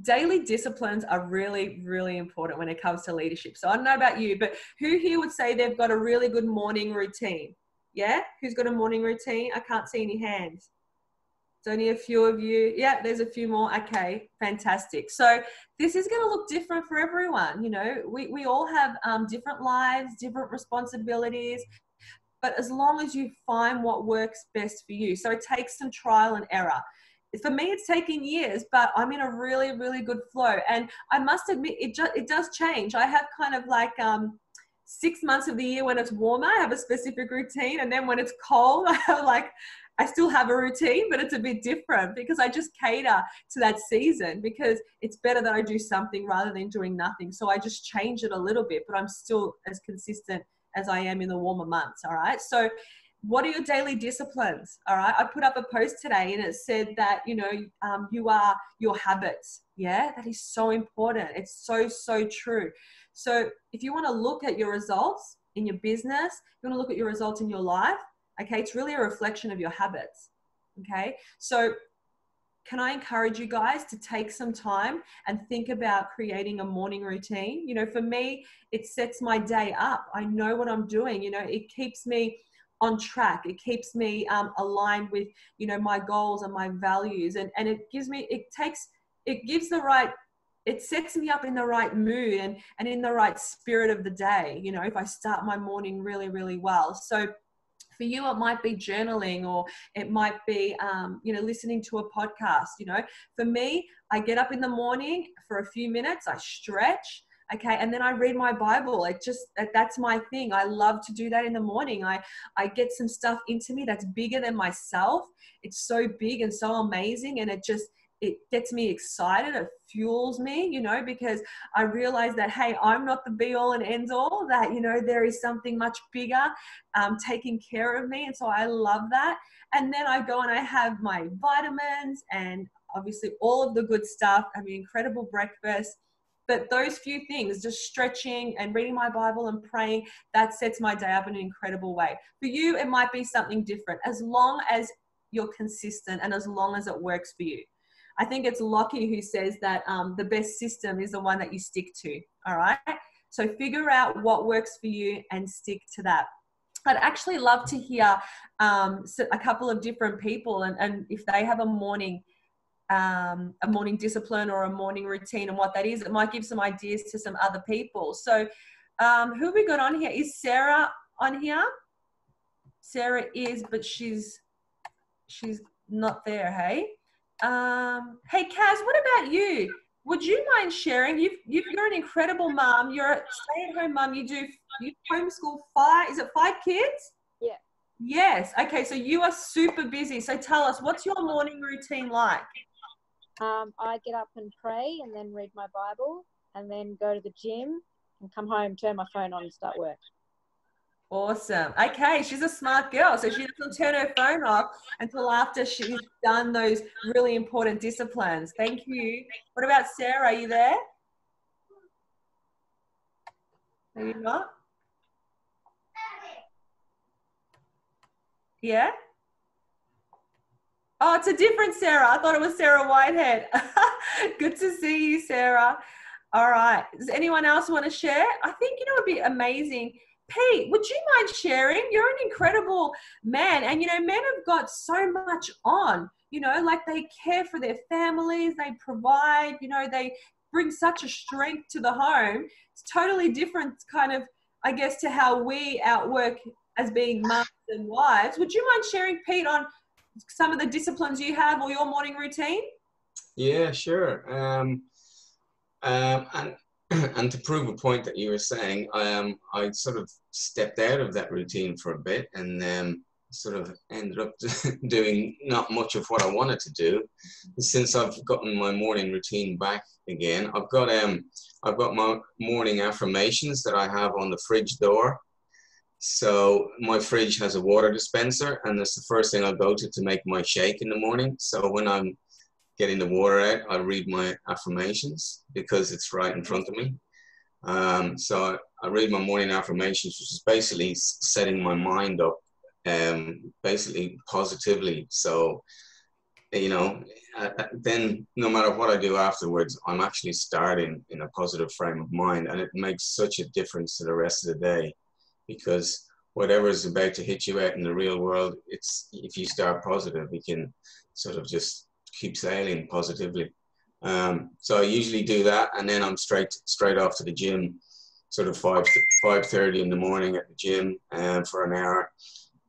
Daily disciplines are really, really important when it comes to leadership. So I don't know about you, but who here would say they've got a really good morning routine? Yeah? Who's got a morning routine? I can't see any hands. It's only a few of you. Yeah, there's a few more. Okay, fantastic. So this is going to look different for everyone. We all have different lives, different responsibilities, but as long as you find what works best for you. So it takes some trial and error. For me, it's taken years, but I'm in a really, really good flow. And I must admit, it does change. I have kind of like 6 months of the year when it's warmer, I have a specific routine. And then when it's cold, I still have a routine, but it's a bit different because I just cater to that season, because it's better that I do something rather than doing nothing. So I just change it a little bit, but I'm still as consistent as I am in the warmer months. All right. So what are your daily disciplines? All right. I put up a post today and it said that, you are your habits. Yeah. That is so important. It's so, so true. So if you want to look at your results in your business, you want to look at your results in your life. Okay. It's really a reflection of your habits. Okay. So can I encourage you guys to take some time and think about creating a morning routine? You know, for me, it sets my day up. I know what I'm doing. You know, it keeps me on track. It keeps me aligned with, you know, my goals and my values. And it gives me, it sets me up in the right mood and in the right spirit of the day, you know, if I start my morning really, really well. So for you, it might be journaling, or it might be, you know, listening to a podcast. You know, for me, I get up in the morning for a few minutes, I stretch, okay, and then I read my Bible. That's my thing. I love to do that in the morning. I get some stuff into me that's bigger than myself. It's so big and so amazing, and it gets me excited. It fuels me, you know, because I realize that, hey, I'm not the be all and end all, that, you know, there is something much bigger taking care of me. And so I love that. And then I go and I have my vitamins and obviously all of the good stuff. I mean, incredible breakfast. But those few things, just stretching and reading my Bible and praying, that sets my day up in an incredible way. For you, it might be something different, as long as you're consistent and as long as it works for you. I think it's Lockie who says that the best system is the one that you stick to. All right. So figure out what works for you and stick to that. I'd actually love to hear a couple of different people and if they have a morning discipline or a morning routine and what that is. It might give some ideas to some other people. So who have we got on here? Is Sarah on here? Sarah is, but she's not there. Hey. Hey Kaz, what about you? Would you mind sharing? You're an incredible mom. You're a stay-at-home mom. You homeschool 5 kids? Yeah. Yes. Okay, so you are super busy. So tell us, what's your morning routine like? I get up and pray and then read my Bible and then go to the gym and come home, turn my phone on and start work. Awesome. Okay, she's a smart girl. So she doesn't turn her phone off until after she's done those really important disciplines. Thank you. What about Sarah? Are you there? Are you not? Yeah? Oh, it's a different Sarah. I thought it was Sarah Whitehead. Good to see you, Sarah. All right. Does anyone else want to share? I think, you know, it'd be amazing. Pete, would you mind sharing? You're an incredible man. And, you know, men have got so much on, you know, like they care for their families, they provide, you know, they bring such a strength to the home. It's totally different kind of, I guess, to how we outwork as being mothers and wives. Would you mind sharing, Pete, on some of the disciplines you have or your morning routine? Yeah, sure. And to prove a point that you were saying, I sort of stepped out of that routine for a bit and sort of ended up doing not much of what I wanted to do. Since I've gotten my morning routine back again, I've got my morning affirmations that I have on the fridge door. So my fridge has a water dispenser, and that's the first thing I'll go to make my shake in the morning. So when I'm getting the water out, I read my affirmations because it's right in front of me. So I read my morning affirmations, which is basically setting my mind up, basically positively. So, you know, then no matter what I do afterwards, I'm actually starting in a positive frame of mind, and it makes such a difference to the rest of the day, because whatever is about to hit you out in the real world, if you start positive, you can sort of just keep sailing positively. So I usually do that, and then I'm straight off to the gym, sort of 5:30 in the morning at the gym for an hour,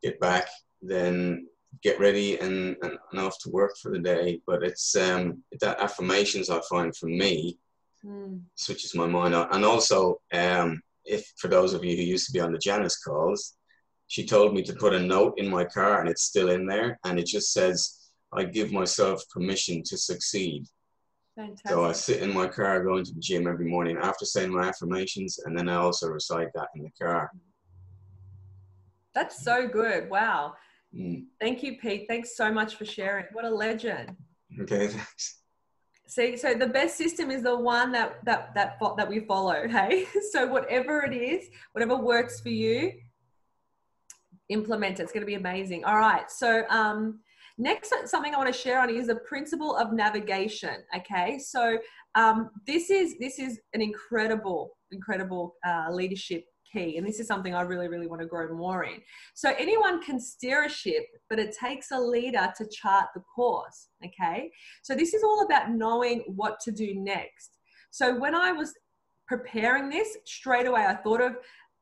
get back, then get ready and off to work for the day. But it's that affirmations, I find, for me, switches my mind on. And also, if for those of you who used to be on the Janice calls, she told me to put a note in my car, and it's still in there, and it just says, I give myself permission to succeed. Fantastic. So I sit in my car going to the gym every morning after saying my affirmations, and then I also recite that in the car. That's so good. Wow. Thank you, Pete. Thanks so much for sharing. What a legend. Okay, thanks. See, so the best system is the one that we follow, hey? So whatever it is, whatever works for you, implement it. It's going to be amazing. All right. So Next, something I want to share on is the principle of navigation. Okay, so this is an incredible leadership key, and this is something I really want to grow more in. So anyone can steer a ship, but it takes a leader to chart the course. Okay, so this is all about knowing what to do next. So when I was preparing this, straight away I thought of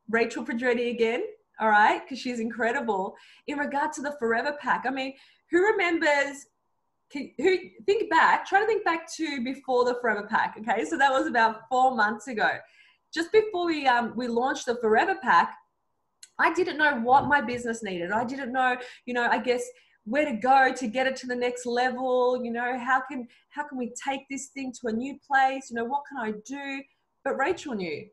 Rachel Pedretti again. All right, because she's incredible in regard to the Forever Pack. I mean, who remembers, try to think back to before the Forever Pack, okay? So that was about 4 months ago. Just before we launched the Forever Pack, I didn't know what my business needed. I didn't know, I guess, where to go to get it to the next level. How can we take this thing to a new place? What can I do? But Rachel knew.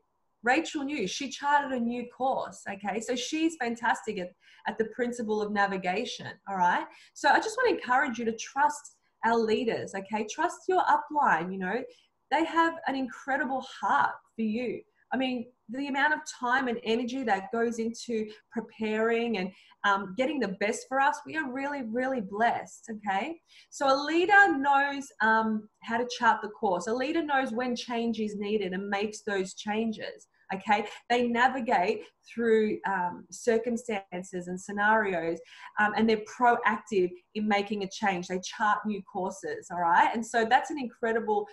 She charted a new course. Okay, so she's fantastic at the principle of navigation. All right, so I just want to encourage you to trust our leaders. Okay, trust your upline. They have an incredible heart for you. I mean, the amount of time and energy that goes into preparing and getting the best for us, we are really blessed. Okay, so a leader knows how to chart the course. A leader knows when change is needed and makes those changes. Okay, they navigate through circumstances and scenarios, and they're proactive in making a change. They chart new courses. All right, and so that's an incredible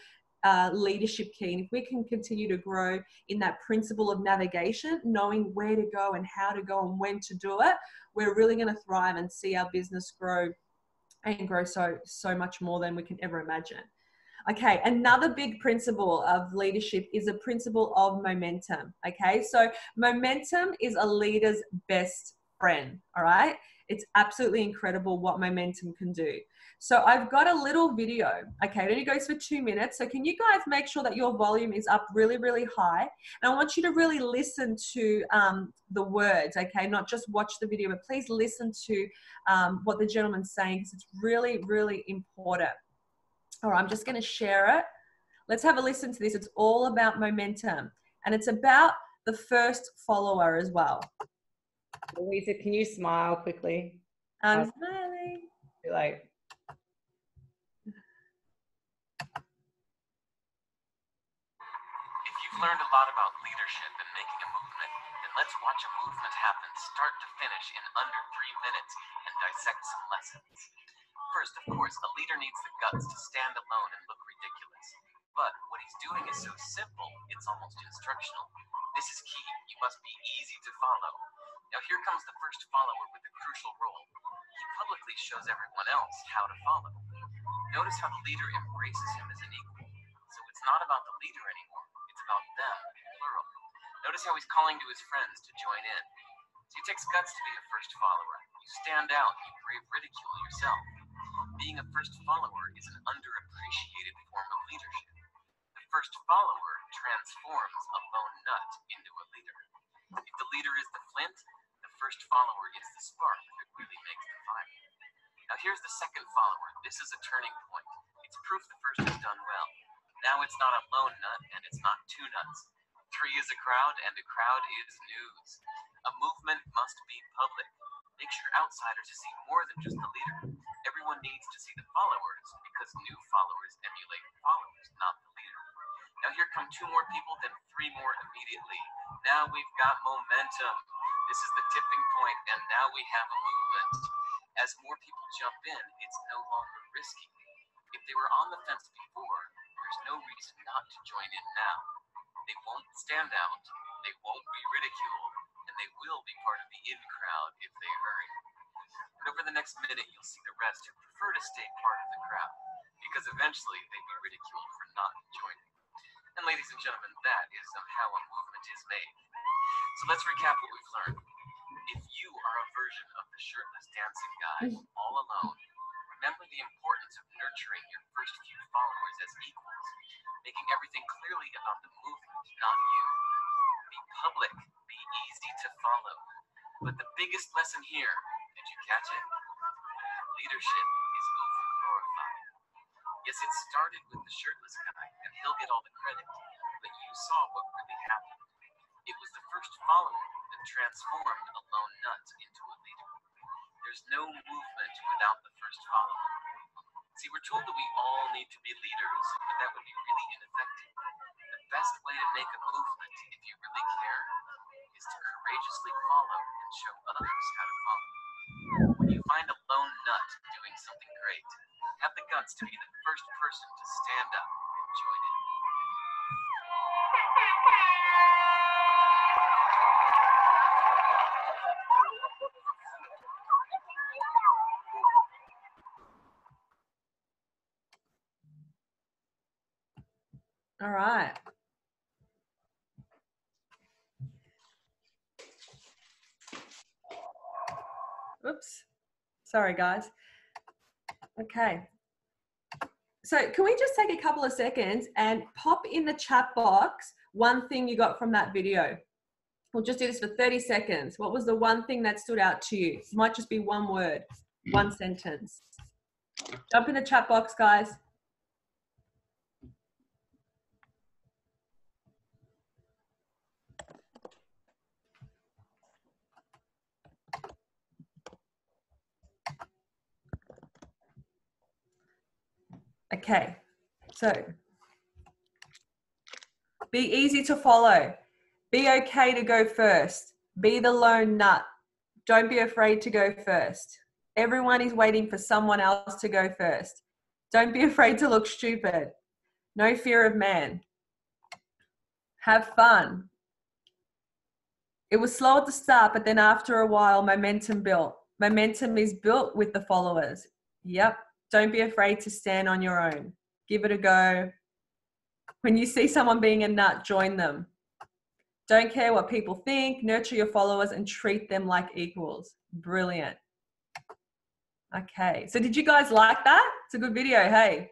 leadership key. And if we can continue to grow in that principle of navigation, knowing where to go and how to go and when to do it, we're really going to thrive and see our business grow and grow so much more than we can ever imagine. Okay, another big principle of leadership is a principle of momentum. Okay, so momentum is a leader's best friend. All right, it's absolutely incredible what momentum can do. So I've got a little video. Okay, it only goes for 2 minutes. So can you guys make sure that your volume is up really high? And I want you to really listen to the words, okay? Not just watch the video, but please listen to what the gentleman's saying, because it's really important. All right, I'm just going to share it. Let's have a listen to this. It's all about momentum, and it's about the first follower as well. Luisa, can you smile quickly? I'm smiling. You're like, if you've learned a lot about leadership and making a movement, then let's watch a movement happen start to finish in under 3 minutes and dissect some lessons. First, of course, a leader needs the guts to stand alone and look ridiculous. But what he's doing is so simple, it's almost instructional. This is key. You must be easy to follow. Now here comes the first follower with a crucial role. He publicly shows everyone else how to follow. Notice how the leader embraces him as an equal. So it's not about the leader anymore. It's about them, plural. Notice how he's calling to his friends to join in. So it takes guts to be a first follower. You stand out, you brave ridicule yourself. Being a first follower is an underappreciated form of leadership. The first follower transforms a lone nut into a leader. If the leader is the flint, the first follower is the spark that really makes the fire. Now here's the second follower. This is a turning point. It's proof the first has done well. Now it's not a lone nut and it's not two nuts. 3 is a crowd and a crowd is news. A movement must be public. Make sure outsiders see more than just the leader. Everyone needs to see the followers because new followers emulate followers, not the leader. Now here come 2 more people, then 3 more immediately. Now we've got momentum. This is the tipping point, and now we have a movement. As more people jump in, it's no longer risky. If they were on the fence before, there's no reason not to join in now. They won't stand out, they won't be ridiculed, and they will be part of the in crowd if they hurry. And over the next minute, you'll see the rest who prefer to stay part of the crowd, because eventually they'd be ridiculed for not joining. And ladies and gentlemen, that is how a movement is made. So let's recap what we've learned. If you are a version of the shirtless dancing guy, all alone, remember the importance of nurturing your first few followers as equals, making everything clearly about the movement, not you. Be public, be easy to follow. But the biggest lesson here, did you catch it? Leadership is over-glorified. Yes, it started with the shirtless guy, and he'll get all the credit, but you saw what really happened. It was the first follower that transformed a lone nut into a leader. there's no movement without the first follower. See, we're told that we all need to be leaders, but that would be really ineffective. The best way to make a movement, if you really care, is to courageously follow and show others how to follow. When you find a lone nut doing something great, have the guts to be the first person to stand up and join in. All right. Oops. Sorry, guys. Okay. So can we just take a couple of seconds and pop in the chat box one thing you got from that video? We'll just do this for 30 seconds. What was the one thing that stood out to you? It might just be one word, one sentence. Jump in the chat box, guys. Okay, so be easy to follow. Be okay to go first. Be the lone nut. Don't be afraid to go first. Everyone is waiting for someone else to go first. Don't be afraid to look stupid. No fear of man. Have fun. It was slow at the start, but then after a while, momentum built. Momentum is built with the followers. Yep. Don't be afraid to stand on your own. Give it a go. When you see someone being a nut, join them. Don't care what people think. Nurture your followers and treat them like equals. Brilliant. Okay. So did you guys like that? It's a good video. Hey.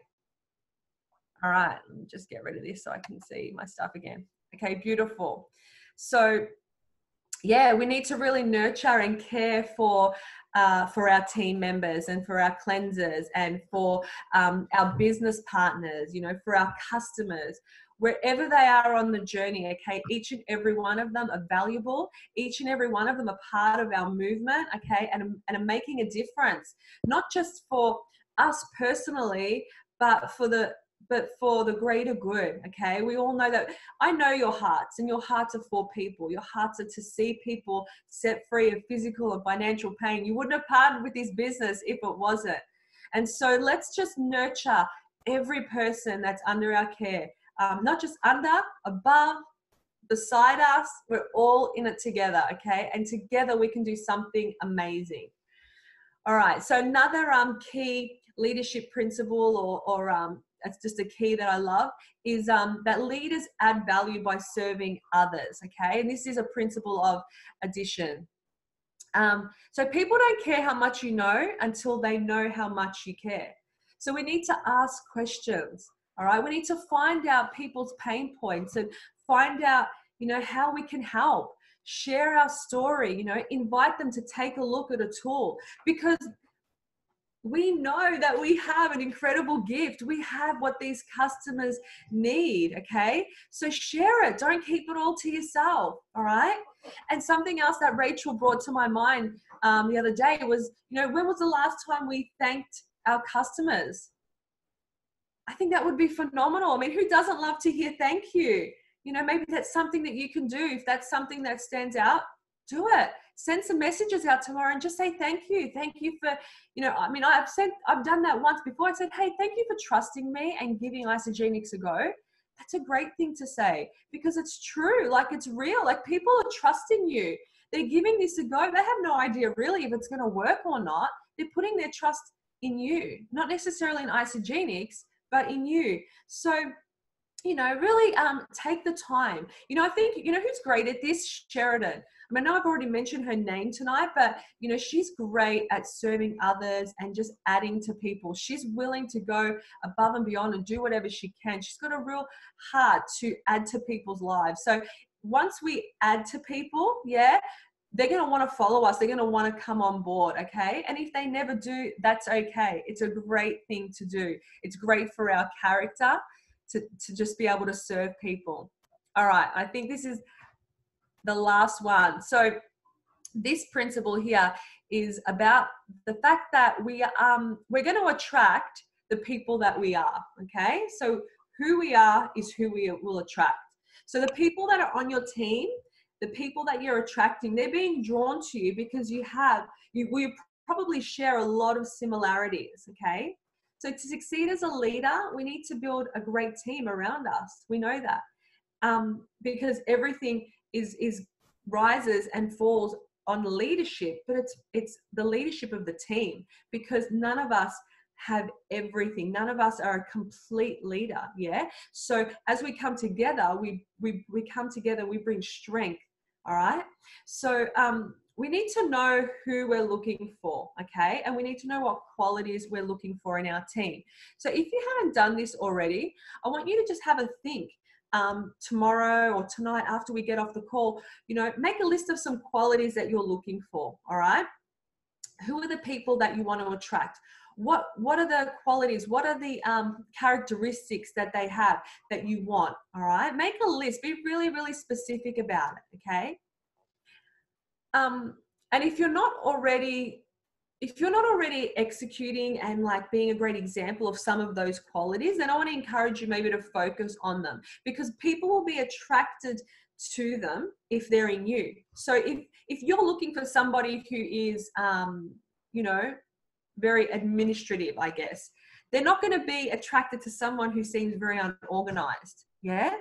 All right. Let me just get rid of this so I can see my stuff again. Okay. Beautiful. So yeah, we need to really nurture and care for our team members and for our cleansers and for our business partners, you know, for our customers, wherever they are on the journey. Okay, each and every one of them are valuable. Each and every one of them are part of our movement. Okay, and are making a difference, not just for us personally, but for the greater good. Okay, we all know that. I know your hearts, and your hearts are for people. Your hearts are to see people set free of physical and financial pain. You wouldn't have partnered with this business if it wasn't. And so let's just nurture every person that's under our care, not just under, above, beside us. We're all in it together. Okay, and together we can do something amazing. All right, so another key leadership principle or that's just a key that I love is that leaders add value by serving others, okay? And this is a principle of addition. So people don't care how much you know until they know how much you care. So we need to ask questions, all right? We need to find out people's pain points and find out, you know, how we can help. Share our story, you know, invite them to take a look at a tool, because we know that we have an incredible gift. We have what these customers need, okay? So share it. Don't keep it all to yourself, all right? And something else that Rachel brought to my mind the other day was, you know, when was the last time we thanked our customers? I think that would be phenomenal. I mean, who doesn't love to hear thank you? You know, maybe that's something that you can do. If that's something that stands out, do it. Send some messages out tomorrow and just say thank you. Thank you for, you know, I mean, I've done that once before. I said, hey, thank you for trusting me and giving Aiasecca a go. That's a great thing to say, because it's true. Like, it's real. Like, people are trusting you. They're giving this a go. They have no idea really if it's going to work or not. They're putting their trust in you, not necessarily in Aiasecca, but in you. So, you know, really take the time. You know, I think, you know, who's great at this? Sheridan. I mean, I know I've already mentioned her name tonight, but, you know, she's great at serving others and just adding to people. She's willing to go above and beyond and do whatever she can. She's got a real heart to add to people's lives. So once we add to people, yeah, they're going to want to follow us. They're going to want to come on board, okay? And if they never do, that's okay. It's a great thing to do. It's great for our character to just be able to serve people. All right, I think this is the last one. So this principle here is about the fact that we're going to attract the people that we are, okay? So who we are is who we will attract. So the people that are on your team, the people that you're attracting, they're being drawn to you because we probably share a lot of similarities, okay? So to succeed as a leader, we need to build a great team around us. We know that. Because everything is rises and falls on leadership, but it's the leadership of the team, because none of us have everything. None of us are a complete leader. Yeah. So as we come together, we come together, we bring strength. All right. So we need to know who we're looking for. Okay. And we need to know what qualities we're looking for in our team. So if you haven't done this already, I want you to just have a think. Tomorrow or tonight after we get off the call, make a list of some qualities that you're looking for. All right. Who are the people that you want to attract? What are the qualities? What are the characteristics that they have that you want? All right. Make a list. Be really, really specific about it. Okay. And if you're not already executing and like being a great example of some of those qualities, then I want to encourage you maybe to focus on them, because people will be attracted to them if they're in you. So if you're looking for somebody who is, very administrative, I guess, they're not going to be attracted to someone who seems very unorganized. Yeah.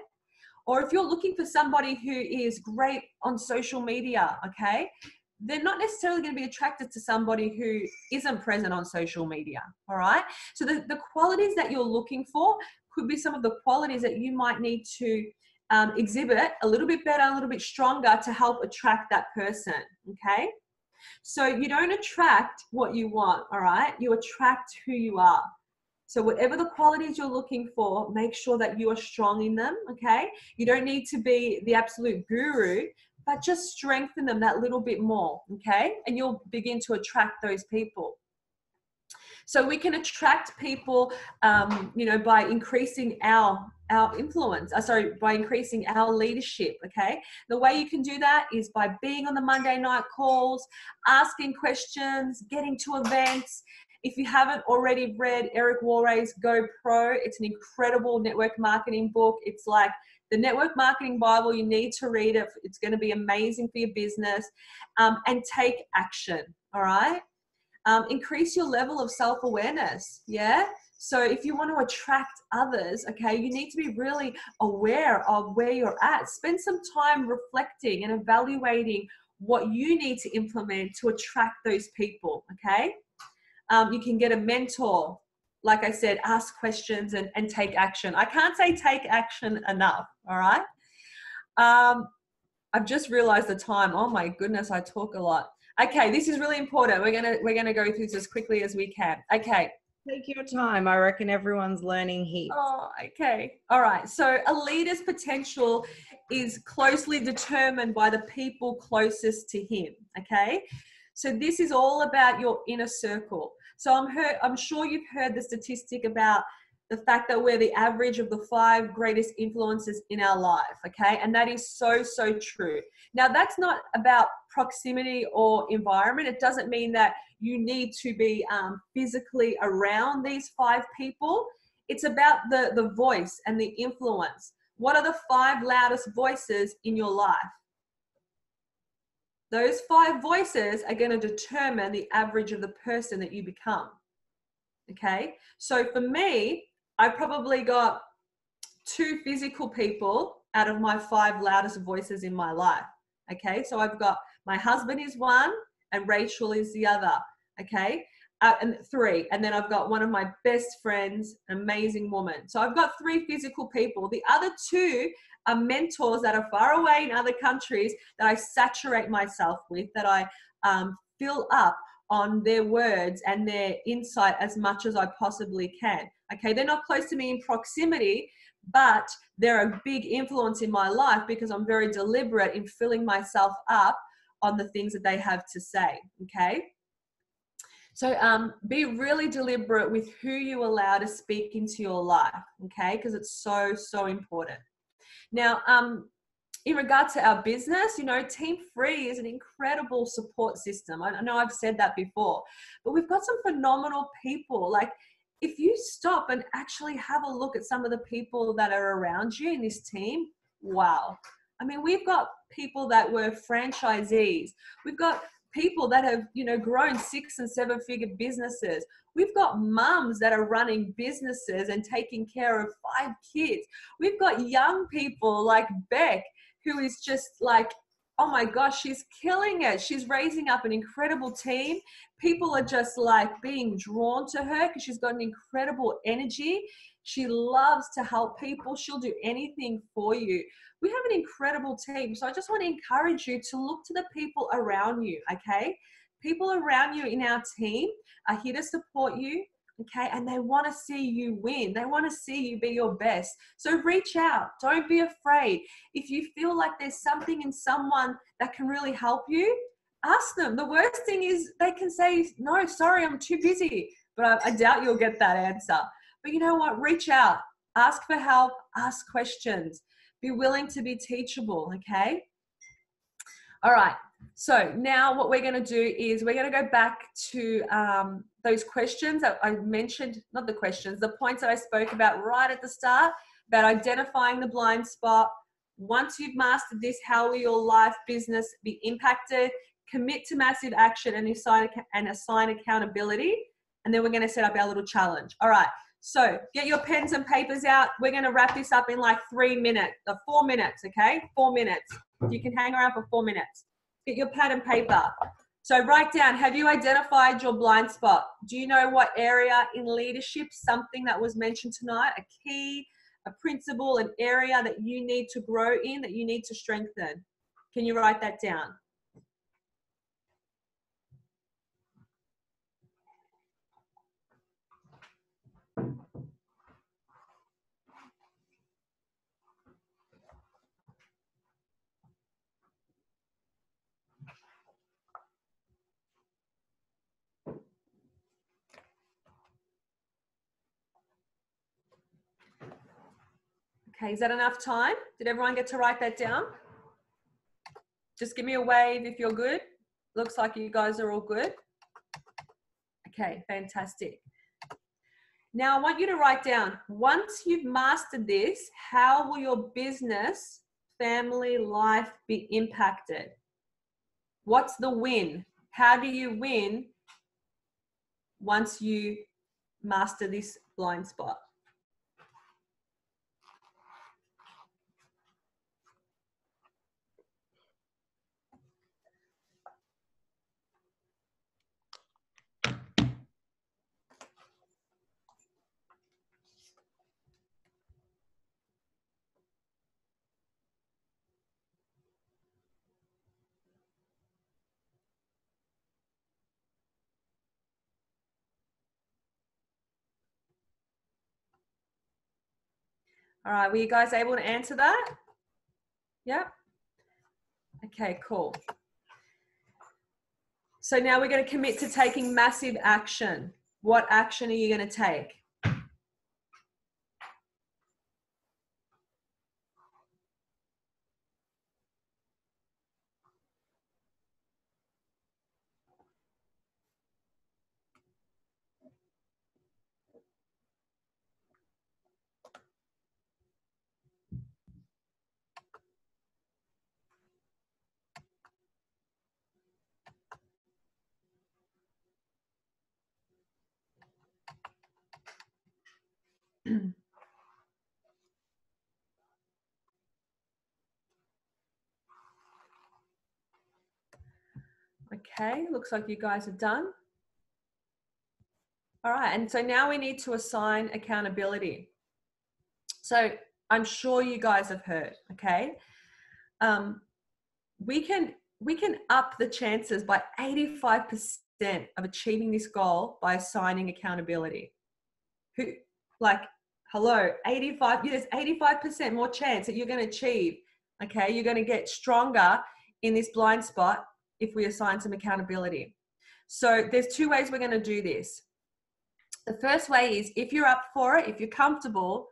Or if you're looking for somebody who is great on social media, okay, they're not necessarily going to be attracted to somebody who isn't present on social media. All right. So the qualities that you're looking for could be some of the qualities that you might need to exhibit a little bit better, a little bit stronger to help attract that person. Okay. So you don't attract what you want. All right. You attract who you are. So whatever the qualities you're looking for, make sure that you are strong in them. Okay. You don't need to be the absolute guru, but just strengthen them that little bit more, okay? And you'll begin to attract those people. So we can attract people, by increasing our influence, by increasing our leadership, okay? The way you can do that is by being on the Monday night calls, asking questions, getting to events. If you haven't already read Eric Worre's Go Pro, it's an incredible network marketing book. It's like the network marketing Bible. You need to read it. It's going to be amazing for your business. And take action, all right? Increase your level of self-awareness, yeah? So if you want to attract others, okay, you need to be really aware of where you're at. Spend some time reflecting and evaluating what you need to implement to attract those people, okay? You can get a mentor. Like I said, ask questions and take action. I can't say take action enough, all right? I've just realized the time. Oh my goodness, I talk a lot. Okay, this is really important. We're gonna go through this as quickly as we can. Okay. Take your time. I reckon everyone's learning heaps. Oh, okay. All right. So a leader's potential is closely determined by the people closest to him, okay? So this is all about your inner circle. So I'm sure you've heard the statistic about the fact that we're the average of the 5 greatest influences in our life, okay? And that is so, so true. Now, that's not about proximity or environment. It doesn't mean that you need to be physically around these 5 people. It's about the voice and the influence. What are the 5 loudest voices in your life? Those 5 voices are going to determine the average of the person that you become, okay? So for me, I probably got 2 physical people out of my 5 loudest voices in my life, okay? So I've got my husband is one and Rachel is the other, okay? And 3. And then I've got one of my best friends, amazing woman. So I've got 3 physical people. The other 2 are mentors that are far away in other countries that I saturate myself with, that I fill up on their words and their insight as much as I possibly can. Okay, they're not close to me in proximity, but they're a big influence in my life because I'm very deliberate in filling myself up on the things that they have to say, okay? So be really deliberate with who you allow to speak into your life, okay? Because it's so, so important. Now, in regard to our business, you know, Team Free is an incredible support system. I know I've said that before, but we've got some phenomenal people. Like, if you stop and actually have a look at some of the people that are around you in this team, wow. I mean, we've got people that were franchisees. We've got people that have, you know, grown 6- and 7-figure businesses. We've got mums that are running businesses and taking care of 5 kids. We've got young people like Beck, who is just like, oh my gosh, she's killing it. She's raising up an incredible team. People are just like being drawn to her because she's got an incredible energy. She loves to help people. She'll do anything for you. We have an incredible team. So I just want to encourage you to look to the people around you, okay? People around you in our team are here to support you, okay? And they want to see you win. They want to see you be your best. So reach out. Don't be afraid. If you feel like there's something in someone that can really help you, ask them. The worst thing is they can say, no, sorry, I'm too busy. But I doubt you'll get that answer. But you know what? Reach out. Ask for help. Ask questions. Be willing to be teachable, okay? All right. So now what we're going to do is we're going to go back to those questions that I mentioned, not the questions, the points that I spoke about right at the start, about identifying the blind spot. Once you've mastered this, how will your life, business be impacted? Commit to massive action and assign accountability. And then we're going to set up our little challenge. All right. So get your pens and papers out. We're going to wrap this up in like 3 minutes, 4 minutes, okay? 4 minutes. You can hang around for 4 minutes. Get your pad and paper. So write down, have you identified your blind spot? Do you know what area in leadership, something that was mentioned tonight, a key, a principle, an area that you need to grow in, that you need to strengthen? Can you write that down? Okay, is that enough time? Did everyone get to write that down? Just give me a wave if you're good. Looks like you guys are all good. Okay, fantastic. Now I want you to write down, once you've mastered this, how will your business, family, life be impacted? What's the win? How do you win once you master this blind spot? All right, were you guys able to answer that? Yeah? Okay, cool. So now we're going to commit to taking massive action. What action are you going to take? Okay, looks like you guys are done. All right, and so now we need to assign accountability. So I'm sure you guys have heard, okay? We can up the chances by 85% of achieving this goal by assigning accountability. Hello, 85, there's 85% more chance that you're going to achieve, okay? You're going to get stronger in this blind spot if we assign some accountability. So there's 2 ways we're going to do this. The first way is, if you're up for it, if you're comfortable,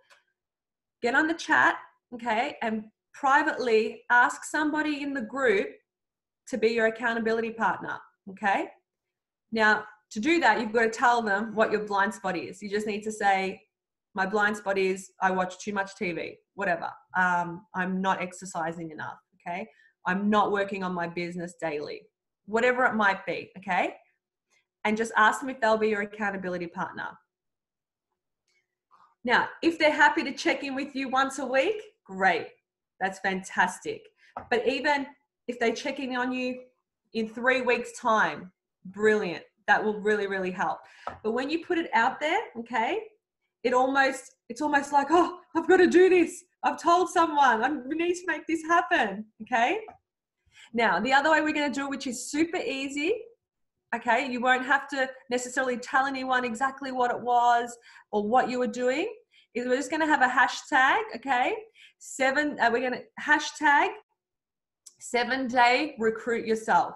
get on the chat, okay, and privately ask somebody in the group to be your accountability partner, okay? Now, to do that, you've got to tell them what your blind spot is. You just need to say, my blind spot is I watch too much TV, whatever. I'm not exercising enough, okay? I'm not working on my business daily, whatever it might be, okay? And just ask them if they'll be your accountability partner. Now, if they're happy to check in with you once a week, great. That's fantastic. But even if they check in on you in 3 weeks' time, brilliant. That will really, really help. But when you put it out there, okay, it's almost like, oh, I've got to do this. I've told someone, we need to make this happen, okay? Now, the other way we're going to do it, which is super easy, okay, you won't have to necessarily tell anyone exactly what it was or what you were doing, is we're just going to have a hashtag, okay? We're going to hashtag 7-day recruit yourself.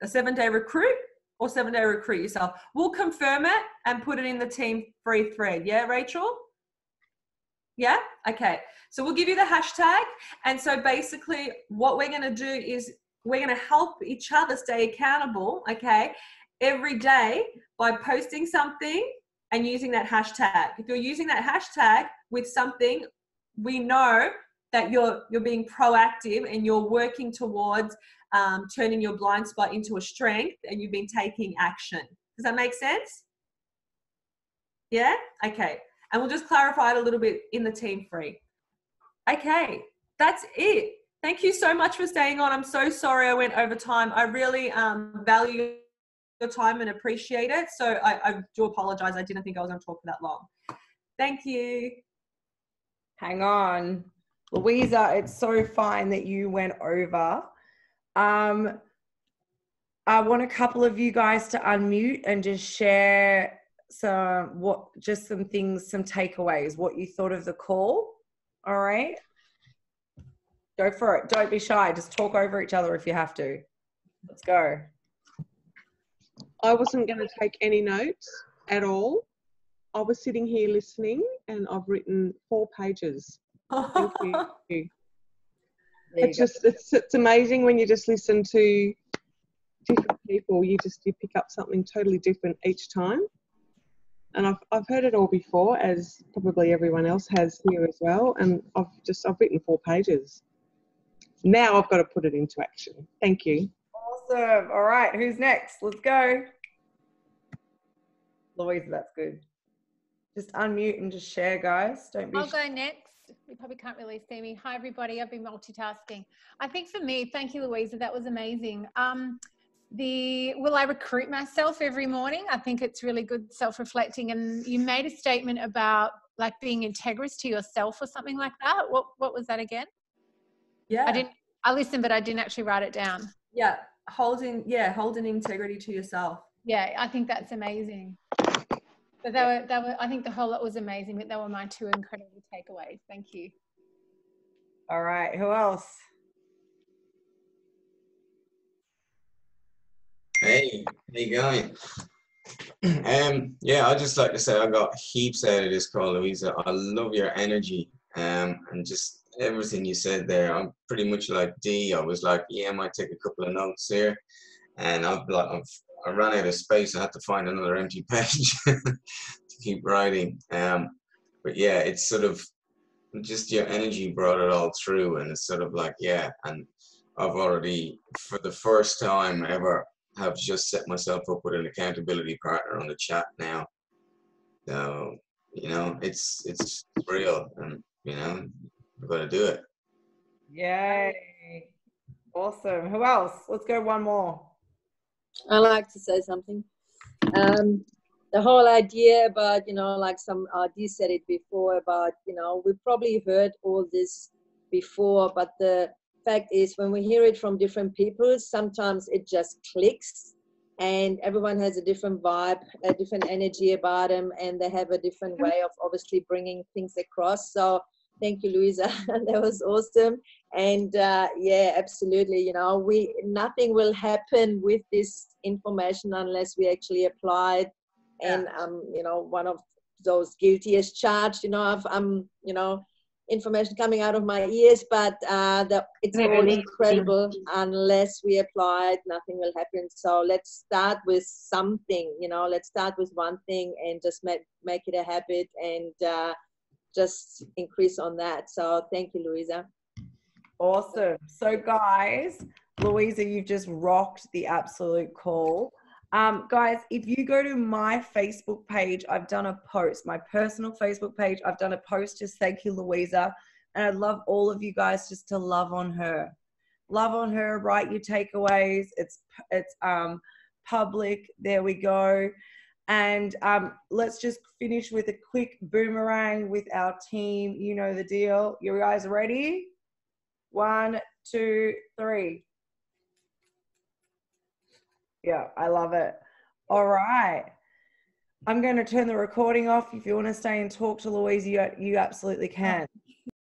A 7-day recruit or 7-day recruit yourself. We'll confirm it and put it in the team free thread. Yeah, Rachel? Yeah? Okay. So we'll give you the hashtag. And so basically what we're going to do is we're going to help each other stay accountable, okay, every day by posting something and using that hashtag. If you're using that hashtag with something, we know that you're being proactive and you're working towards turning your blind spot into a strength and you've been taking action. Does that make sense? Yeah? Okay. And we'll just clarify it a little bit in the team free. Okay. That's it. Thank you so much for staying on. I'm so sorry I went over time. I really value your time and appreciate it. So I do apologize. I didn't think I was going to talk for that long. Thank you. Hang on. Louisa, it's so fine that you went over. I want a couple of you guys to unmute and just share some things, some takeaways, what you thought of the call. All right. Go for it. Don't be shy. Just talk over each other if you have to. Let's go. I wasn't going to take any notes at all. I was sitting here listening and I've written 4 pages. Thank you. It's amazing when you just listen to different people. You pick up something totally different each time. And I've heard it all before, as probably everyone else has here as well. And I've written 4 pages. Now I've got to put it into action. Thank you. Awesome. All right. Who's next? Let's go. Louisa, that's good. Just unmute and just share, guys. Don't be I'll go next. You probably can't really see me. Hi, everybody. I've been multitasking. I think for me, thank you, Louisa. That was amazing. Will I recruit myself every morning? I think it's really good self-reflecting. And you made a statement about like being integrous to yourself or something like that. What was that again? Yeah. I listened, but I didn't actually write it down. Yeah. Holding integrity to yourself. Yeah, I think that's amazing. But I think the whole lot was amazing, but they were my 2 incredible takeaways. Thank you. All right. Who else? Hey, how you going? Yeah, I'd just like to say I got heaps out of this call, Louisa. I love your energy and just everything you said there. I'm pretty much like Dee. I was like, yeah, I might take a couple of notes here, and I ran out of space. I had to find another empty page to keep writing. But yeah, it's sort of just your energy brought it all through, and it's sort of like, yeah. And I've already, for the first time ever, have just set myself up with an accountability partner on the chat now. So, you know, it's real, and you know, we've got to do it. Yay. Awesome. Who else? Let's go one more. I like to say something. The whole idea about, you know, like Dee said it before about, you know, we've probably heard all this before, but the fact is when we hear it from different people, sometimes it just clicks and everyone has a different vibe, a different energy about them, and they have a different way of obviously bringing things across. So thank you, Louisa. That was awesome. And yeah, absolutely. You know, nothing will happen with this information unless we actually apply it. And you know, one of those guilty as charged. You know, I'm you know, information coming out of my ears, but it's all incredible. Unless we apply it, nothing will happen. So let's start with something, you know, let's start with one thing and just make it a habit and just increase on that. So thank you, Louisa. Awesome. So guys, Louisa, you've just rocked the absolute call. Guys, if you go to my Facebook page, I've done a post, my personal Facebook page, I've done a post just thank you, Louisa. And I'd love all of you guys just to love on her. Love on her, write your takeaways. It's public. There we go. And let's just finish with a quick boomerang with our team. You know the deal. You guys ready? 1, 2, 3. Yeah, I love it. All right. I'm going to turn the recording off. If you want to stay and talk to Louise, you absolutely can.